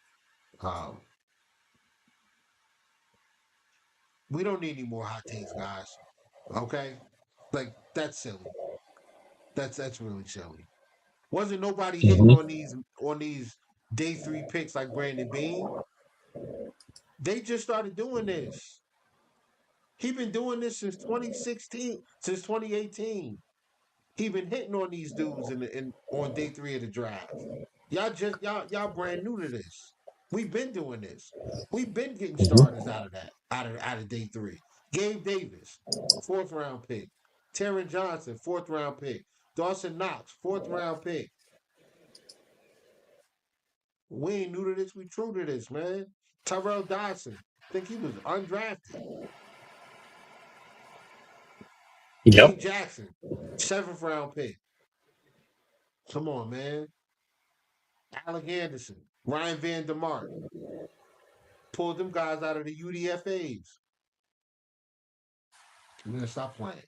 Speaker 1: We don't need any more hot takes, guys. Okay, like that's silly. That's really silly. Wasn't nobody hitting on these day three picks like Brandon Beane? They just started doing this. He been doing this since 2016, since 2018. He been hitting on these dudes in on day three of the draft. Y'all brand new to this. We've been doing this. We've been getting starters out of that, out of day three. Gabe Davis, fourth round pick. Taron Johnson, fourth round pick. Dawson Knox, fourth round pick. We ain't new to this. We true to this, man. Tyrell Dodson, I think he was undrafted.
Speaker 2: Yep.
Speaker 1: Dane Jackson, seventh round pick. Come on, man. Alec Anderson, Ryan Van DeMark. Pulled them guys out of the UDFAs. I'm gonna stop playing.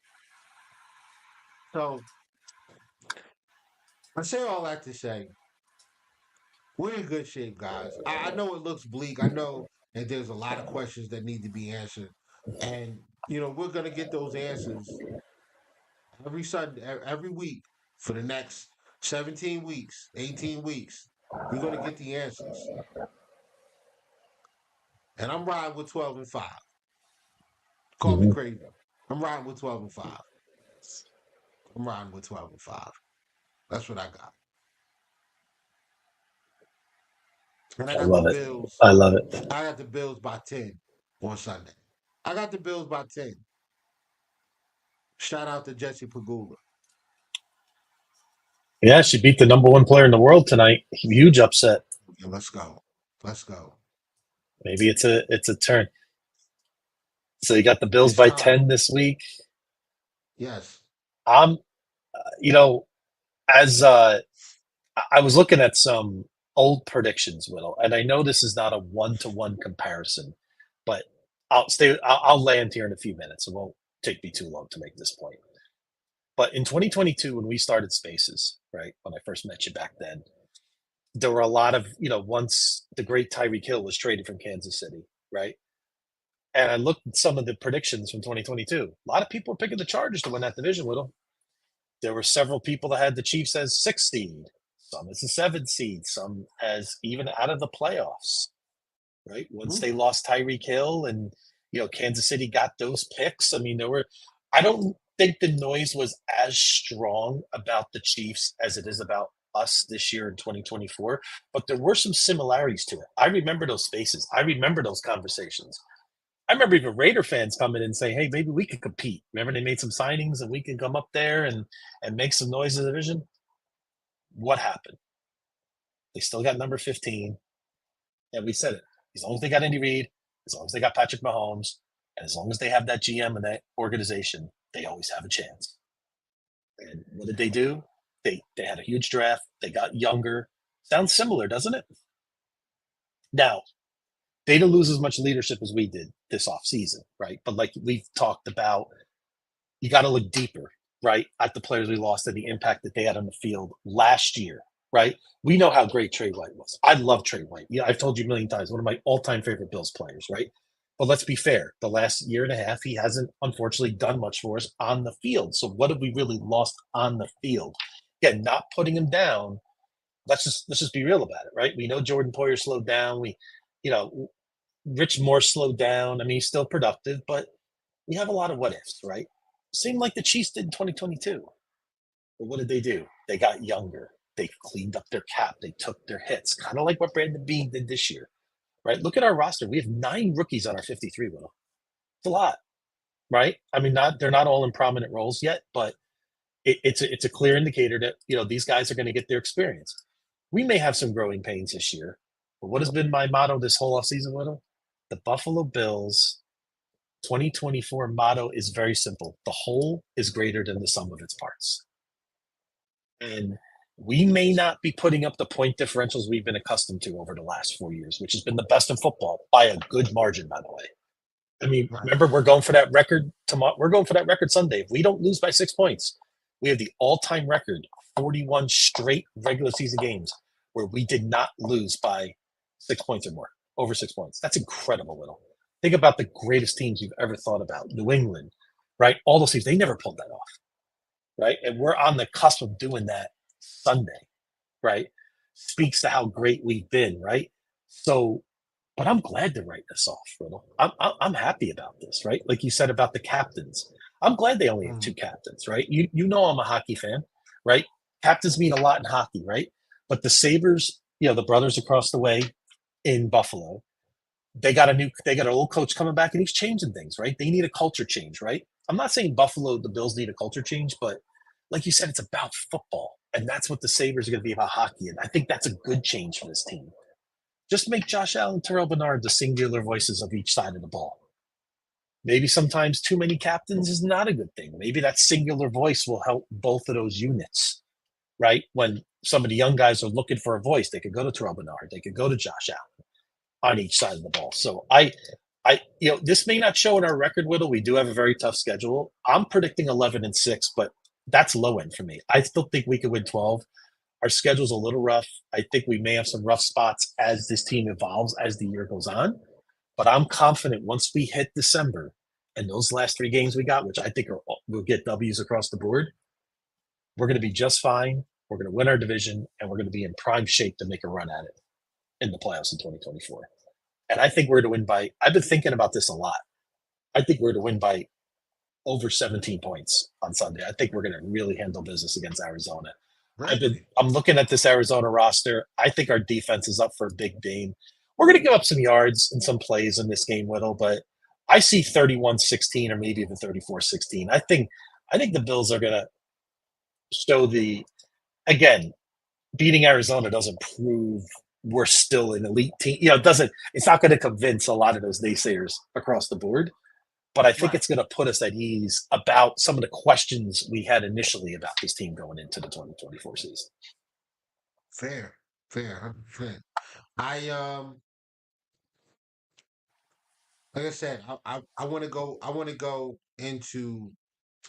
Speaker 1: So I say all that to say we're in good shape, guys. I know it looks bleak. I know that there's a lot of questions that need to be answered, and we're gonna get those answers every Sunday, every week for the next 17 weeks, 18 weeks. We're gonna get the answers, and I'm riding with 12-5. Call me crazy. I'm riding with 12-5. I'm riding with 12-5. That's what I got. And I
Speaker 2: I
Speaker 1: got the
Speaker 2: love it.
Speaker 1: Bills.
Speaker 2: I love it.
Speaker 1: I got the Bills by 10 on Sunday. I got the Bills by 10. Shout out to Jesse Pagula.
Speaker 2: Yeah, she beat the number one player in the world tonight. Huge upset.
Speaker 1: Yeah, let's go. Let's go.
Speaker 2: Maybe it's a turn. So you got the Bills
Speaker 1: It's
Speaker 2: by
Speaker 1: time.
Speaker 2: 10 this week.
Speaker 1: Yes.
Speaker 2: I'm, you know, as I was looking at some old predictions, Whittle, and I know this is not a one-to-one comparison, but I'll land here in a few minutes. It won't take me too long to make this point. But in 2022, when we started Spaces, right, when I first met you back then, there were a lot of, once the great Tyreek Hill was traded from Kansas City, right? And I looked at some of the predictions from 2022. A lot of people were picking the Chargers to win that division, Whittle. There were several people that had the Chiefs as 6th seed, some as a 7th seed, some as even out of the playoffs, right? Once
Speaker 1: Mhm.
Speaker 2: they lost Tyreek Hill and, Kansas City got those picks. I mean, I don't think the noise was as strong about the Chiefs as it is about us this year in 2024, but there were some similarities to it. I remember those spaces. I remember those conversations. I remember even Raider fans coming in and saying, "Hey, maybe we could compete." Remember they made some signings and we can come up there and make some noise in the division. What happened? They still got number 15, and we said it. As long as they got Andy Reid, as long as they got Patrick Mahomes, and as long as they have that GM and that organization, they always have a chance. And what did they do? They had a huge draft. They got younger. Sounds similar, doesn't it? Now, they didn't lose as much leadership as we did this offseason, right? But like we've talked about, you got to look deeper, right, at the players we lost and the impact that they had on the field last year, right? We know how great Trey White was. I love Trey White. Yeah, I've told you a million times, one of my all-time favorite Bills players, right? But let's be fair. The last year and a half, he hasn't unfortunately done much for us on the field. So what have we really lost on the field? Again, not putting him down. Let's just be real about it, right? We know Jordan Poyer slowed down. You know, Rich Moore slowed down. I mean, he's still productive, but we have a lot of what ifs, right? Same like the Chiefs did in 2022. But what did they do? They got younger. They cleaned up their cap. They took their hits, kind of like what Brandon Beane did this year, right? Look at our roster. We have 9 rookies on our 53 Will. It's a lot, right? I mean, not they're not all in prominent roles yet, but it's a clear indicator that these guys are going to get their experience. We may have some growing pains this year, but what has been my motto this whole offseason, Little? The Buffalo Bills 2024 motto is very simple. The whole is greater than the sum of its parts. And we may not be putting up the point differentials we've been accustomed to over the last 4 years, which has been the best in football by a good margin, by the way. I mean,
Speaker 1: Right.
Speaker 2: remember, we're going for that record tomorrow. We're going for that record Sunday. If we don't lose by 6 points, we have the all-time record, 41 straight regular season games where we did not lose by 6 points or more, over 6 points. That's incredible, Little. Think about the greatest teams you've ever thought about. New England, right? All those teams, they never pulled that off, right? And we're on the cusp of doing that Sunday, right? Speaks to how great we've been, right? So, but I'm glad to write this off, Riddle. I'm happy about this, right? Like you said about the captains. I'm glad they only have
Speaker 1: Mhm.
Speaker 2: 2 captains, right? You know I'm a hockey fan, right? Captains mean a lot in hockey, right? But the Sabres, the brothers across the way in Buffalo, they got an old coach coming back and he's changing things, right? They need a culture change, right? I'm not saying Buffalo, the Bills need a culture change, but like you said, it's about football. And that's what the Sabres are going to be about hockey. And I think that's a good change for this team. Just make Josh Allen and Terrell Bernard the singular voices of each side of the ball. Maybe sometimes too many captains is not a good thing. Maybe that singular voice will help both of those units, right? When some of the young guys are looking for a voice, they could go to Terrell Bernard, they could go to Josh Allen on each side of the ball. So this may not show in our record, Whittle. We do have a very tough schedule. I'm predicting 11-6, but that's low end for me. I still think we could win 12. Our schedule's a little rough. I think we may have some rough spots as this team evolves as the year goes on. But I'm confident once we hit December and those last 3 games we got, which I think we'll get W's across the board, we're going to be just fine. We're going to win our division, and we're going to be in prime shape to make a run at it in the playoffs in 2024. And I think we're to win by, I've been thinking about this a lot. I think we're to win by over 17 points on Sunday. I think we're going to really handle business against Arizona.
Speaker 1: Really?
Speaker 2: I'm looking at this Arizona roster. I think our defense is up for a big game. We're going to give up some yards and some plays in this game, Whittle, but I see 31-16 or maybe even 34-16. I think the Bills are going to show again, beating Arizona doesn't prove we're still an elite team. You know, it's not going to convince a lot of those naysayers across the board, but I think
Speaker 1: Right.
Speaker 2: it's going to put us at ease about some of the questions we had initially about this team going into the 2024 season.
Speaker 1: Fair. 100%. I like I said, I want to go. I want to go into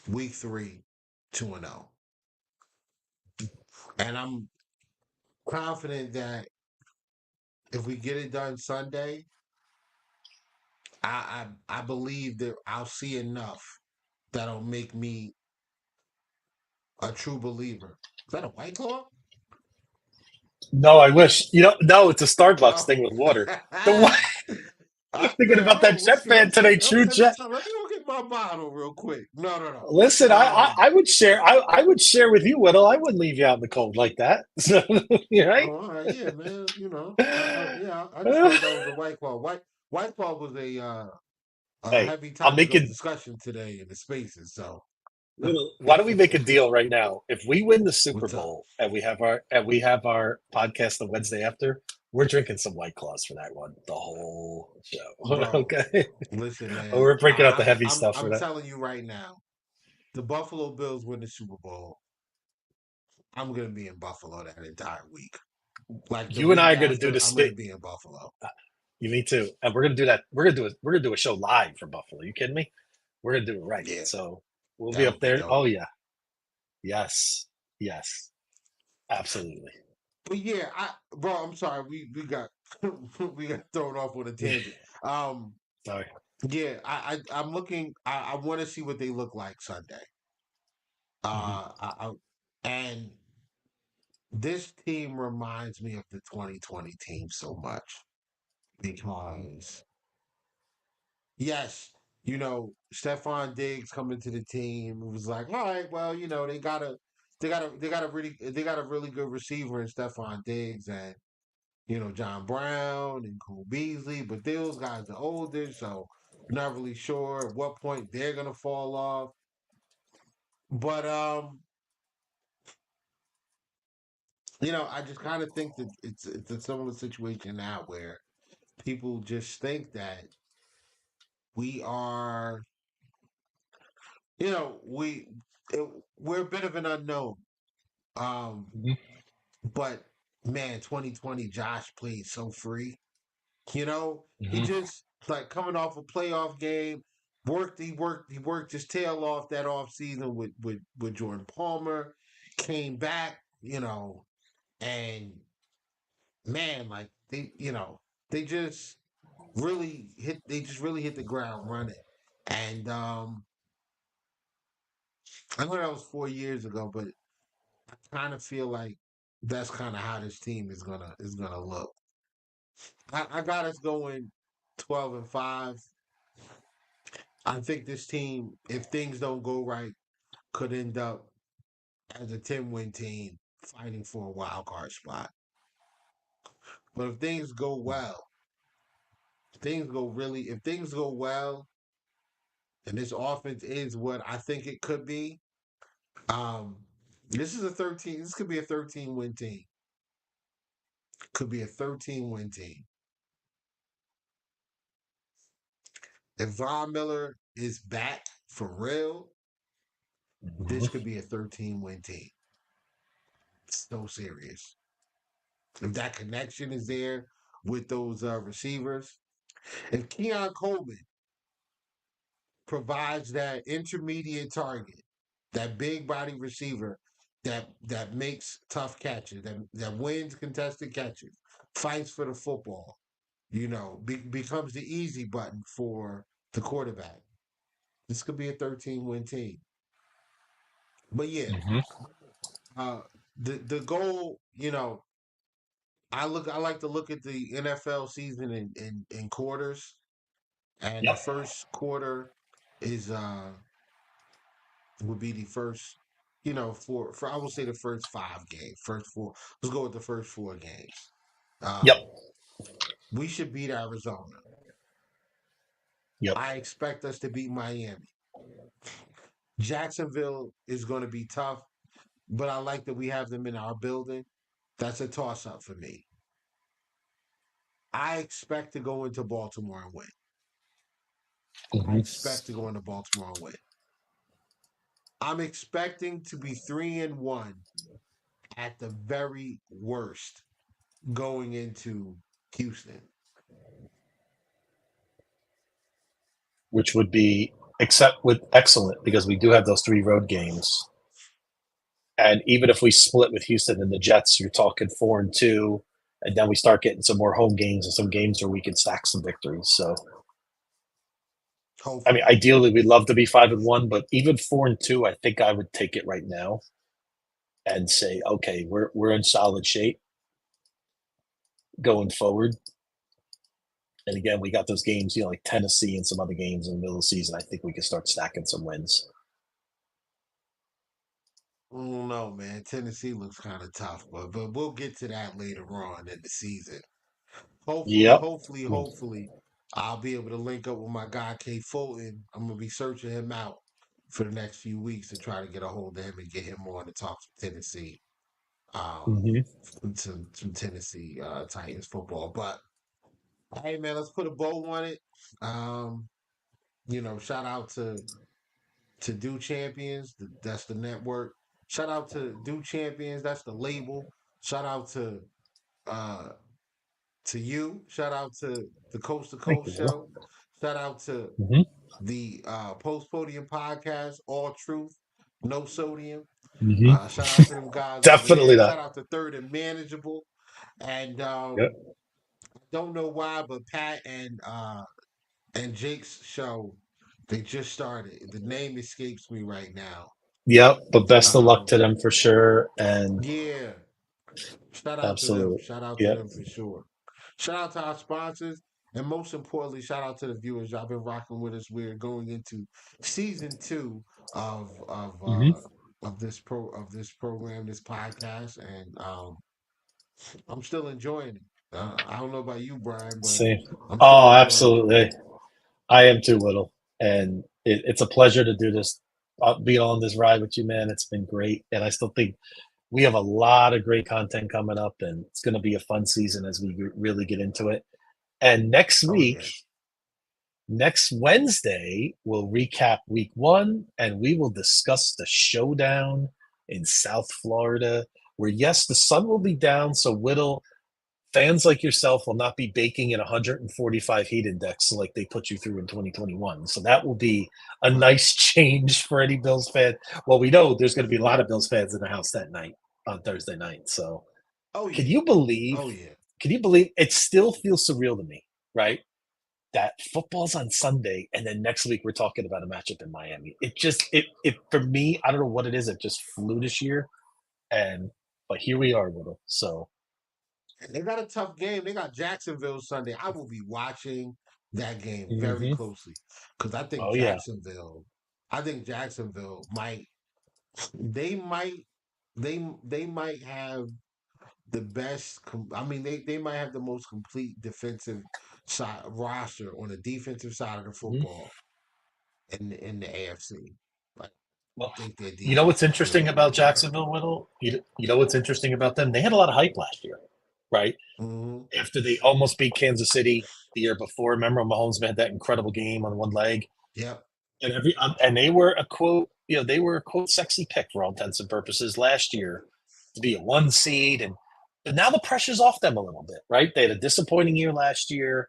Speaker 1: week 3 2-0, and I'm confident that if we get it done Sunday, I believe that I'll see enough that'll make me a true believer. Is that a White Claw?
Speaker 2: No, I wish. You know, no, it's a Starbucks
Speaker 1: Oh.
Speaker 2: thing with water. The one thinking
Speaker 1: Man,
Speaker 2: about
Speaker 1: hold
Speaker 2: that
Speaker 1: on.
Speaker 2: Jet fan today, true
Speaker 1: Let me
Speaker 2: Jet.
Speaker 1: tell, let me go get my bottle real quick. No.
Speaker 2: Listen, I would share. I would share with you, Whittle. I wouldn't leave you out in the cold like that. So,
Speaker 1: Oh,
Speaker 2: right?
Speaker 1: all right, yeah, man. I just thought that was a White Claw. White Claw was a
Speaker 2: Hey,
Speaker 1: heavy
Speaker 2: I'm
Speaker 1: topic of
Speaker 2: making.
Speaker 1: discussion today in the spaces. So,
Speaker 2: Why don't we make a deal right now? If we win the Super
Speaker 1: what's up,
Speaker 2: Bowl and we have our podcast the Wednesday after, we're drinking some White Claws for that one, the whole show.
Speaker 1: bro?
Speaker 2: Okay,
Speaker 1: Listen, man.
Speaker 2: we're breaking out the heavy stuff for
Speaker 1: I'm
Speaker 2: that.
Speaker 1: telling you right now. The Buffalo Bills win the Super Bowl. I'm gonna be in Buffalo that entire week. Like the
Speaker 2: You and I
Speaker 1: week
Speaker 2: are going to do
Speaker 1: after,
Speaker 2: the
Speaker 1: I'm gonna
Speaker 2: spit.
Speaker 1: be in Buffalo.
Speaker 2: You me too, and we're going to do that. We're gonna do a show live from Buffalo. You kidding me? We're going to do it right.
Speaker 1: Yeah,
Speaker 2: So we'll be
Speaker 1: that
Speaker 2: up
Speaker 1: would be
Speaker 2: there. Oh
Speaker 1: dope.
Speaker 2: yeah, yes, yes, absolutely.
Speaker 1: But yeah, bro, I'm sorry. We got we got thrown off on a tangent. Um,
Speaker 2: Sorry.
Speaker 1: yeah, I'm looking. I want to see what they look like Sunday.
Speaker 2: Mhm.
Speaker 1: And this team reminds me of the 2020 team so much because yes, Stephon Diggs coming to the team. It was like, all right, well, they got a really good receiver in Stephon Diggs and John Brown and Cole Beasley, but those guys are older, so not really sure at what point they're gonna fall off. But I just kind of think that it's a similar situation now where people just think that we are, you know, we it, we're a bit of an unknown. Um,
Speaker 2: Mhm.
Speaker 1: but man, 2020, Josh played so free. He
Speaker 2: Mhm.
Speaker 1: just like coming off a playoff game, he worked his tail off that off season with Jordan Palmer, came back, and man, like they just really hit the ground running. And I know that was 4 years ago, but I kind of feel like that's kind of how this team is gonna look. I got us going 12-5. I think this team, if things don't go right, could end up as a 10-win team fighting for a wild card spot. But if things go well, if things go well, and this offense is what I think it could be, um, this could be a 13-win team. Could be a 13-win team. If Von Miller is back for real, this
Speaker 2: Mhm.
Speaker 1: could be a 13-win team. So serious. If that connection is there with those receivers, if Keon Coleman provides that intermediate target, that big body receiver that makes tough catches, that wins contested catches, fights for the football, becomes the easy button for the quarterback. This could be a 13-win team. But yeah,
Speaker 2: Mhm.
Speaker 1: uh, the goal, I like to look at the NFL season in quarters, and the
Speaker 2: Yep.
Speaker 1: first quarter is would be the first, for I will say the first 5 games, first four. Let's go with the first 4 games.
Speaker 2: Yep.
Speaker 1: Um, we should beat Arizona.
Speaker 2: Yep.
Speaker 1: I expect us to beat Miami. Jacksonville is going to be tough, but I like that we have them in our building. That's a toss up for me. I expect to go into Baltimore and win. I
Speaker 2: Mhm.
Speaker 1: expect to go into Baltimore and win. I'm expecting to be 3-1 at the very worst going into Houston.
Speaker 2: Which would be except with excellent because we do have those 3 road games. And even if we split with Houston and the Jets, you're talking 4-2, and then we start getting some more home games and some games where we can stack some victories. So, I mean,
Speaker 1: Hopefully.
Speaker 2: ideally, we'd love to be 5-1, but even 4-2, I think I would take it right now and say, okay, we're in solid shape going forward. And again, we got those games, like Tennessee and some other games in the middle of the season. I think we can start stacking some wins.
Speaker 1: I don't know, man. Tennessee looks kind of tough, but we'll get to that later on in the season. Hopefully,
Speaker 2: Yep.
Speaker 1: hopefully, hopefully, I'll be able to link up with my guy K Fulton. I'm gonna be searching him out for the next few weeks to try to get a hold of him and get him on to talk to Tennessee, um,
Speaker 2: Mm-hmm.
Speaker 1: some Tennessee Titans football. But hey, man, let's put a bow on it. Um, shout out to Do Champions. That's the network. Shout out to Do Champions. That's the label. Shout out uh to you. Shout out to the Coast to
Speaker 2: Thank
Speaker 1: Coast
Speaker 2: you, Will.
Speaker 1: show. Shout out to
Speaker 2: Mm-hmm.
Speaker 1: the Post Podium podcast, All Truth, No Sodium.
Speaker 2: Mm-hmm.
Speaker 1: Shout out to them guys over
Speaker 2: Definitely
Speaker 1: there.
Speaker 2: not.
Speaker 1: Shout out to Third and Manageable. And
Speaker 2: Yep.
Speaker 1: don't know why, but Pat and Jake's show, they just started. The name escapes me right now.
Speaker 2: Yep. But best of luck
Speaker 1: Um,
Speaker 2: to them for sure. And
Speaker 1: yeah. Shout out to them.
Speaker 2: absolutely.
Speaker 1: Shout out to
Speaker 2: Yep.
Speaker 1: them for sure. Shout out to our sponsors. And most importantly, shout out to the viewers. Y'all been rocking with us. We're going into season 2 of of uh
Speaker 2: Mm-hmm.
Speaker 1: of this program, this podcast, and I'm still enjoying it. I don't know about you, Brian, but
Speaker 2: Same.
Speaker 1: I'm still
Speaker 2: Oh,
Speaker 1: enjoying it.
Speaker 2: absolutely. I am too, Little. And it's a pleasure to do this, be on this ride with you, man. It's been great. And I still think we have a lot of great content coming up, and it's going to be a fun season as we really get into it. And
Speaker 1: Oh yeah.
Speaker 2: next Wednesday, we'll recap week 1 and we will discuss the showdown in South Florida, where, yes, the sun will be down. So, Whittle, fans like yourself will not be baking in 145 heat index like they put you through in 2021. So, that will be a
Speaker 1: Right.
Speaker 2: nice change for any Bills fan. Well, we know there's going to be a lot of Bills fans in the house that night on Thursday night. So,
Speaker 1: Oh
Speaker 2: can
Speaker 1: yeah.
Speaker 2: you believe?
Speaker 1: Oh yeah.
Speaker 2: Can you believe it still feels surreal to me, right? That football's on Sunday, and then next week we're talking about a matchup in Miami. It for me, I don't know what it is. It just flew this year, and but here we are, Little. So,
Speaker 1: They got a tough game. They got Jacksonville Sunday. I will be watching that game very
Speaker 2: hmm
Speaker 1: closely because
Speaker 2: oh yeah,
Speaker 1: I think Jacksonville might, they might, they might have the best. I mean, they might have the most complete defensive side roster on the defensive side of the
Speaker 2: hmm
Speaker 1: football in the AFC. Like, I
Speaker 2: well,
Speaker 1: think their
Speaker 2: you know
Speaker 1: defense
Speaker 2: what's
Speaker 1: is
Speaker 2: interesting
Speaker 1: really,
Speaker 2: about
Speaker 1: really good.
Speaker 2: Jacksonville, Little? You know what's interesting about them? They had a lot of hype last year, right?
Speaker 1: Hmm.
Speaker 2: After they almost beat Kansas City the year before. Remember, Mahomes had that incredible game on one leg.
Speaker 1: Yep.
Speaker 2: And they were a quote, they were a quote sexy pick for all intents and purposes last year to be a 1 seed, and but now the pressure's off them a little bit, right? They had a disappointing year last year.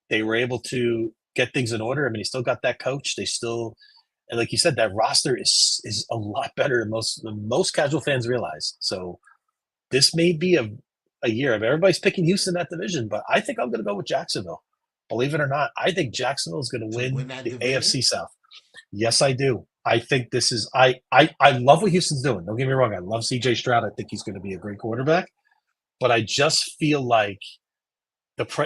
Speaker 2: They were able to get things in order. I mean, he still got that coach. They still, and like you said, that roster is a lot better than most casual fans realize. So this may be a year of everybody's picking Houston that division, but I think I'm going to go with Jacksonville. Believe it or not, I think Jacksonville is going to
Speaker 1: To win
Speaker 2: win
Speaker 1: that
Speaker 2: the
Speaker 1: division.
Speaker 2: AFC South. Yes, I do. I think this is I love what Houston's doing. Don't get me wrong. I love CJ Stroud. I think he's going to be a great quarterback. But I just feel like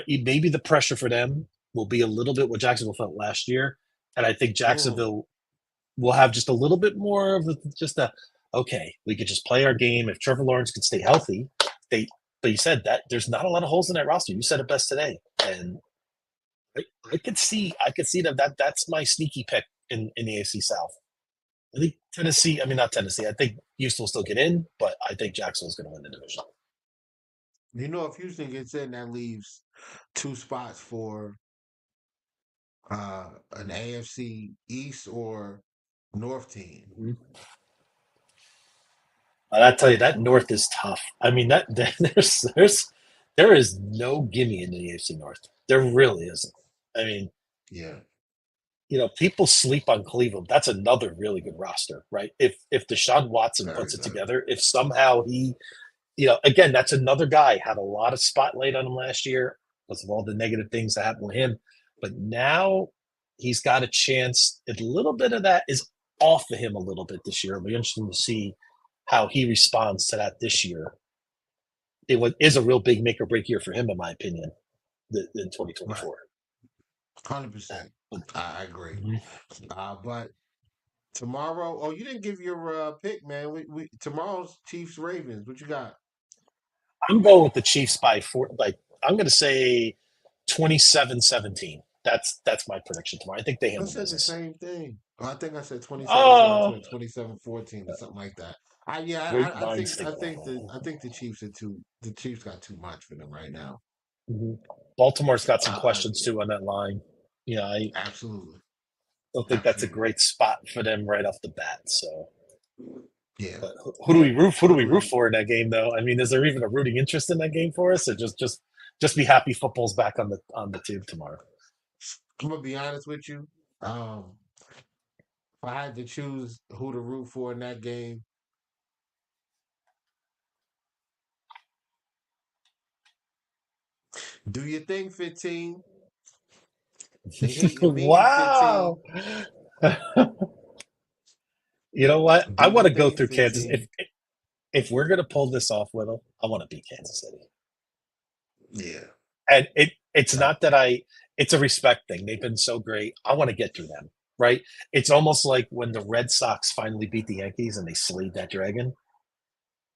Speaker 2: maybe the pressure for them will be a little bit what Jacksonville felt last year, and I think
Speaker 1: Mm.
Speaker 2: Jacksonville will have just a little bit more of just a okay. We could just play our game if Trevor Lawrence could stay healthy. They, but you said that there's not a lot of holes in that roster. You said it best today, and I could see that's my sneaky pick in the AFC South. I think Tennessee. I mean, not Tennessee. I think Houston will still get in, but I think Jacksonville's going to win the division.
Speaker 1: If Houston gets in, that leaves two spots for an AFC East or North team.
Speaker 2: Mhm. And I tell you, that North is tough. I mean, that there is no gimme in the AFC North. There really isn't. I mean,
Speaker 1: Yeah,
Speaker 2: people sleep on Cleveland. That's another really good roster, right? If Deshaun Watson
Speaker 1: very
Speaker 2: puts it
Speaker 1: good.
Speaker 2: together, if somehow he, again, that's another guy had a lot of spotlight on him last year because of all the negative things that happened with him, but now he's got a chance. A little bit of that is off of him a little bit this year. It'll be interesting to see how he responds to that this year. Is a real big make or break year for him, in my opinion, in
Speaker 1: Right,
Speaker 2: 2024.
Speaker 1: 100%.
Speaker 2: But,
Speaker 1: I agree.
Speaker 2: mhm.
Speaker 1: But tomorrow, oh, you didn't give your pick, man. We tomorrow's Chiefs Ravens. What you got?
Speaker 2: I'm going with the Chiefs by four. Like I'm going to say 27-17. That's my prediction tomorrow. I think they
Speaker 1: I
Speaker 2: handle
Speaker 1: said the
Speaker 2: business.
Speaker 1: same thing. I think I said 27-17
Speaker 2: Oh,
Speaker 1: or 27-14 or something like that. Yeah,
Speaker 2: great
Speaker 1: I
Speaker 2: minds
Speaker 1: think
Speaker 2: think alike.
Speaker 1: I think the Chiefs got too much for them right now.
Speaker 2: Mhm. Baltimore's got some
Speaker 1: I
Speaker 2: questions too on that line. I
Speaker 1: absolutely,
Speaker 2: don't think that's a
Speaker 1: absolutely.
Speaker 2: great spot for them right off the bat. So,
Speaker 1: Yeah,
Speaker 2: but who do we
Speaker 1: yeah.
Speaker 2: root? Who do
Speaker 1: But
Speaker 2: we root for in that game, though? I mean, is there even a rooting interest in that game for us, or just be happy football's back on the tube tomorrow?
Speaker 1: I'm gonna be honest with you. Um, if I had to choose who to root for in that game, do you think 15? They hating me, 15.
Speaker 2: Wow. You know what?
Speaker 1: Do
Speaker 2: I
Speaker 1: you
Speaker 2: want to go
Speaker 1: think
Speaker 2: through Kansas.
Speaker 1: 15?
Speaker 2: If we're gonna pull this off, Whittle, I want to beat Kansas City.
Speaker 1: Yeah.
Speaker 2: And it's
Speaker 1: Uh,
Speaker 2: not that it's a respect thing. They've been so great. I want to get through them, right? It's almost like when the Red Sox finally beat the Yankees and they slayed that dragon.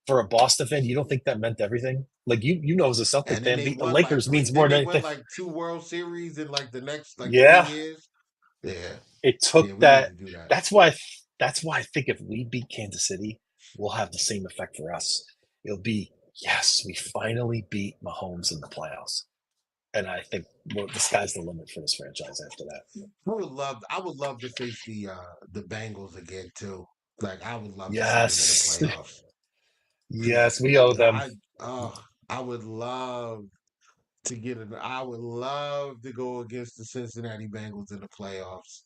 Speaker 2: For a Boston fan, you don't think that meant everything? Like as a Celtic
Speaker 1: and then
Speaker 2: fan,
Speaker 1: they
Speaker 2: beating the
Speaker 1: won like
Speaker 2: Lakers
Speaker 1: three.
Speaker 2: means
Speaker 1: Then
Speaker 2: more
Speaker 1: they
Speaker 2: than
Speaker 1: won
Speaker 2: anything.
Speaker 1: like two World Series in like the next like three
Speaker 2: Yeah,
Speaker 1: years. Yeah,
Speaker 2: it
Speaker 1: yeah.
Speaker 2: took
Speaker 1: We need
Speaker 2: that.
Speaker 1: to do that.
Speaker 2: That's why I think if we beat Kansas City, we'll have the same effect for us. It'll be yes, we finally beat Mahomes in the playoffs, and I think the sky's the limit for this franchise after that.
Speaker 1: I would love to face the Bengals again too. Like I would love to see them in the
Speaker 2: Yes,
Speaker 1: playoffs.
Speaker 2: yes, we owe them.
Speaker 1: I I would love to get it. I would love to go against the Cincinnati Bengals in the playoffs.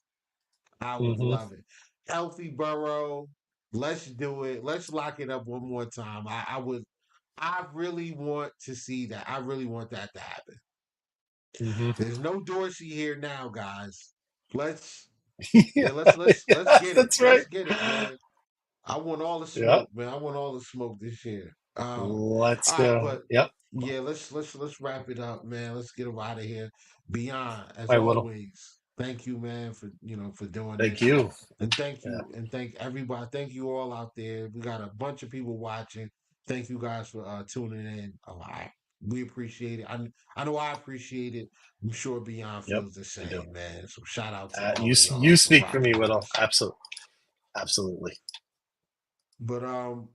Speaker 1: I would
Speaker 2: Hmm.
Speaker 1: love it. Healthy Burrow. Let's do it. Let's lock it up one more time. I would. I really want to see that. I really want that to happen.
Speaker 2: Hmm.
Speaker 1: There's no Dorsey here now, guys. Let's
Speaker 2: Yeah,
Speaker 1: yeah. Let's get it.
Speaker 2: that's right.
Speaker 1: Let's get it, man. I want all the
Speaker 2: Yeah,
Speaker 1: smoke, man. I want all the smoke this year.
Speaker 2: let's
Speaker 1: All right,
Speaker 2: go.
Speaker 1: but
Speaker 2: Yep.
Speaker 1: yeah, let's wrap it up, man. Let's get him out of here. Beyond, as
Speaker 2: I will.
Speaker 1: always, thank you, man, for for doing
Speaker 2: Thank
Speaker 1: this,
Speaker 2: you.
Speaker 1: and thank
Speaker 2: Yeah.
Speaker 1: you, and thank everybody. Thank you all out there. We got a bunch of people watching. Thank you guys for tuning in. We appreciate it. I know I appreciate it. I'm sure Beyond
Speaker 2: Yep.
Speaker 1: feels the
Speaker 2: We do.
Speaker 1: same, man. So shout out to
Speaker 2: You
Speaker 1: all of
Speaker 2: you
Speaker 1: y'all for
Speaker 2: speak for me,
Speaker 1: rocking with
Speaker 2: Whittle.
Speaker 1: us.
Speaker 2: Absolutely.
Speaker 1: But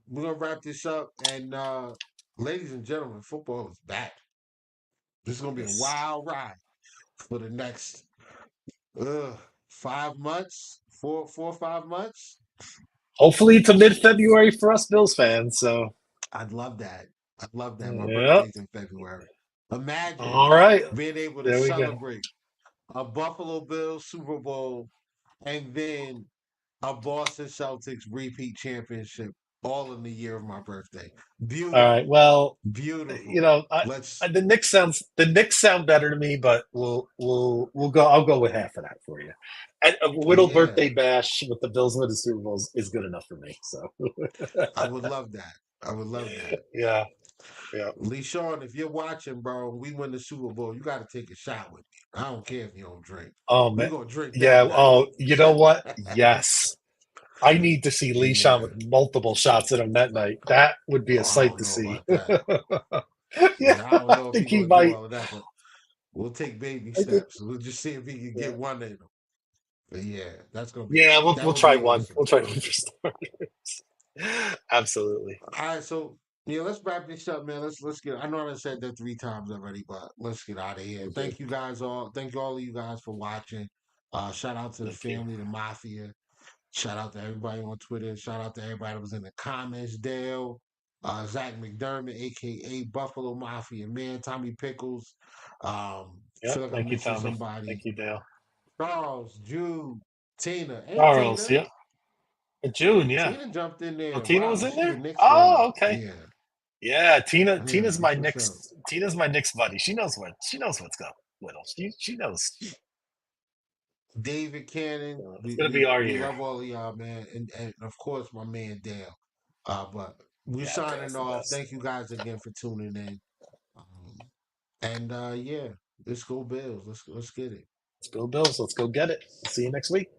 Speaker 1: we're gonna wrap this up, and ladies and gentlemen, football is back. This is gonna be a
Speaker 2: Yes.
Speaker 1: wild ride for the next 5 months, 4 or 5 months.
Speaker 2: Hopefully to mid-February for us Bills fans. So
Speaker 1: I'd love that. I'd love that. My
Speaker 2: yeah.
Speaker 1: birthday's in February. Imagine
Speaker 2: All right.
Speaker 1: being able to
Speaker 2: There we go.
Speaker 1: celebrate a Buffalo Bills Super Bowl and then a Boston Celtics repeat championship all in the year of my birthday.
Speaker 2: All right.
Speaker 1: Beautiful.
Speaker 2: Well,
Speaker 1: Beautiful. Let's
Speaker 2: the Knicks sound better to me, but we'll go. I'll go with half of that for you. And a Whittle
Speaker 1: yeah.
Speaker 2: birthday bash with the Bills winning the Super Bowls is good enough for me. So
Speaker 1: I would love that. I would love that.
Speaker 2: yeah, yeah.
Speaker 1: Lee Sean, if you're watching, bro, and we win the Super Bowl, you got to take a shot with me. I don't care if you don't drink.
Speaker 2: Oh
Speaker 1: We
Speaker 2: man,
Speaker 1: gonna drink that
Speaker 2: yeah.
Speaker 1: night.
Speaker 2: Oh, you know what? Yes, I need to see Lee Shaw
Speaker 1: Yeah.
Speaker 2: with multiple shots in him that night. That would be a
Speaker 1: Oh, I
Speaker 2: sight
Speaker 1: don't
Speaker 2: to
Speaker 1: know
Speaker 2: see.
Speaker 1: about that.
Speaker 2: Yeah,
Speaker 1: Yeah, I don't
Speaker 2: I
Speaker 1: know if
Speaker 2: think
Speaker 1: he
Speaker 2: he
Speaker 1: gonna do
Speaker 2: might.
Speaker 1: all of that, but we'll take baby
Speaker 2: I think.
Speaker 1: steps. We'll just see if he can get
Speaker 2: Yeah,
Speaker 1: one in him. But yeah,
Speaker 2: yeah. We'll
Speaker 1: that
Speaker 2: we'll
Speaker 1: would
Speaker 2: try
Speaker 1: be
Speaker 2: one.
Speaker 1: awesome.
Speaker 2: We'll try one for starters. Absolutely.
Speaker 1: All right, so Yeah, let's wrap this up, man. Let's get. I know I said that 3 times already, but let's get out of here.
Speaker 2: We're good.
Speaker 1: Thank you guys all. Thank you all of you guys for watching. Shout out to the
Speaker 2: Thank you.
Speaker 1: family, the mafia. Shout out to everybody on Twitter. Shout out to everybody that was in the comments. Dale, Zach McDermott, aka Buffalo Mafia, man, Tommy Pickles.
Speaker 2: Yep.
Speaker 1: Feel like I'm
Speaker 2: Thank you,
Speaker 1: missing
Speaker 2: Tommy.
Speaker 1: somebody.
Speaker 2: Thank you, Dale.
Speaker 1: Charles, Jude, Tina. Hey,
Speaker 2: Charles.
Speaker 1: Tina.
Speaker 2: Yep. June. Yeah.
Speaker 1: Tina jumped in
Speaker 2: Oh,
Speaker 1: there.
Speaker 2: Tina
Speaker 1: Wow,
Speaker 2: was in
Speaker 1: she's a
Speaker 2: there.
Speaker 1: Knicks fan.
Speaker 2: Oh, okay.
Speaker 1: Yeah,
Speaker 2: Yeah.
Speaker 1: yeah,
Speaker 2: Tina's my
Speaker 1: that's what's up.
Speaker 2: Knicks. Tina's my Knicks buddy. She knows what's going with them. She knows.
Speaker 1: David Cannon,
Speaker 2: It's gonna be our
Speaker 1: we
Speaker 2: year.
Speaker 1: love all of y'all, man, and of course my man Dale. But we're
Speaker 2: Yeah.
Speaker 1: signing
Speaker 2: Dale's the
Speaker 1: off.
Speaker 2: best.
Speaker 1: Thank you guys again for tuning in. And yeah, let's go Bills. Let's get it.
Speaker 2: Let's go Bills. Let's go get it. See you next week.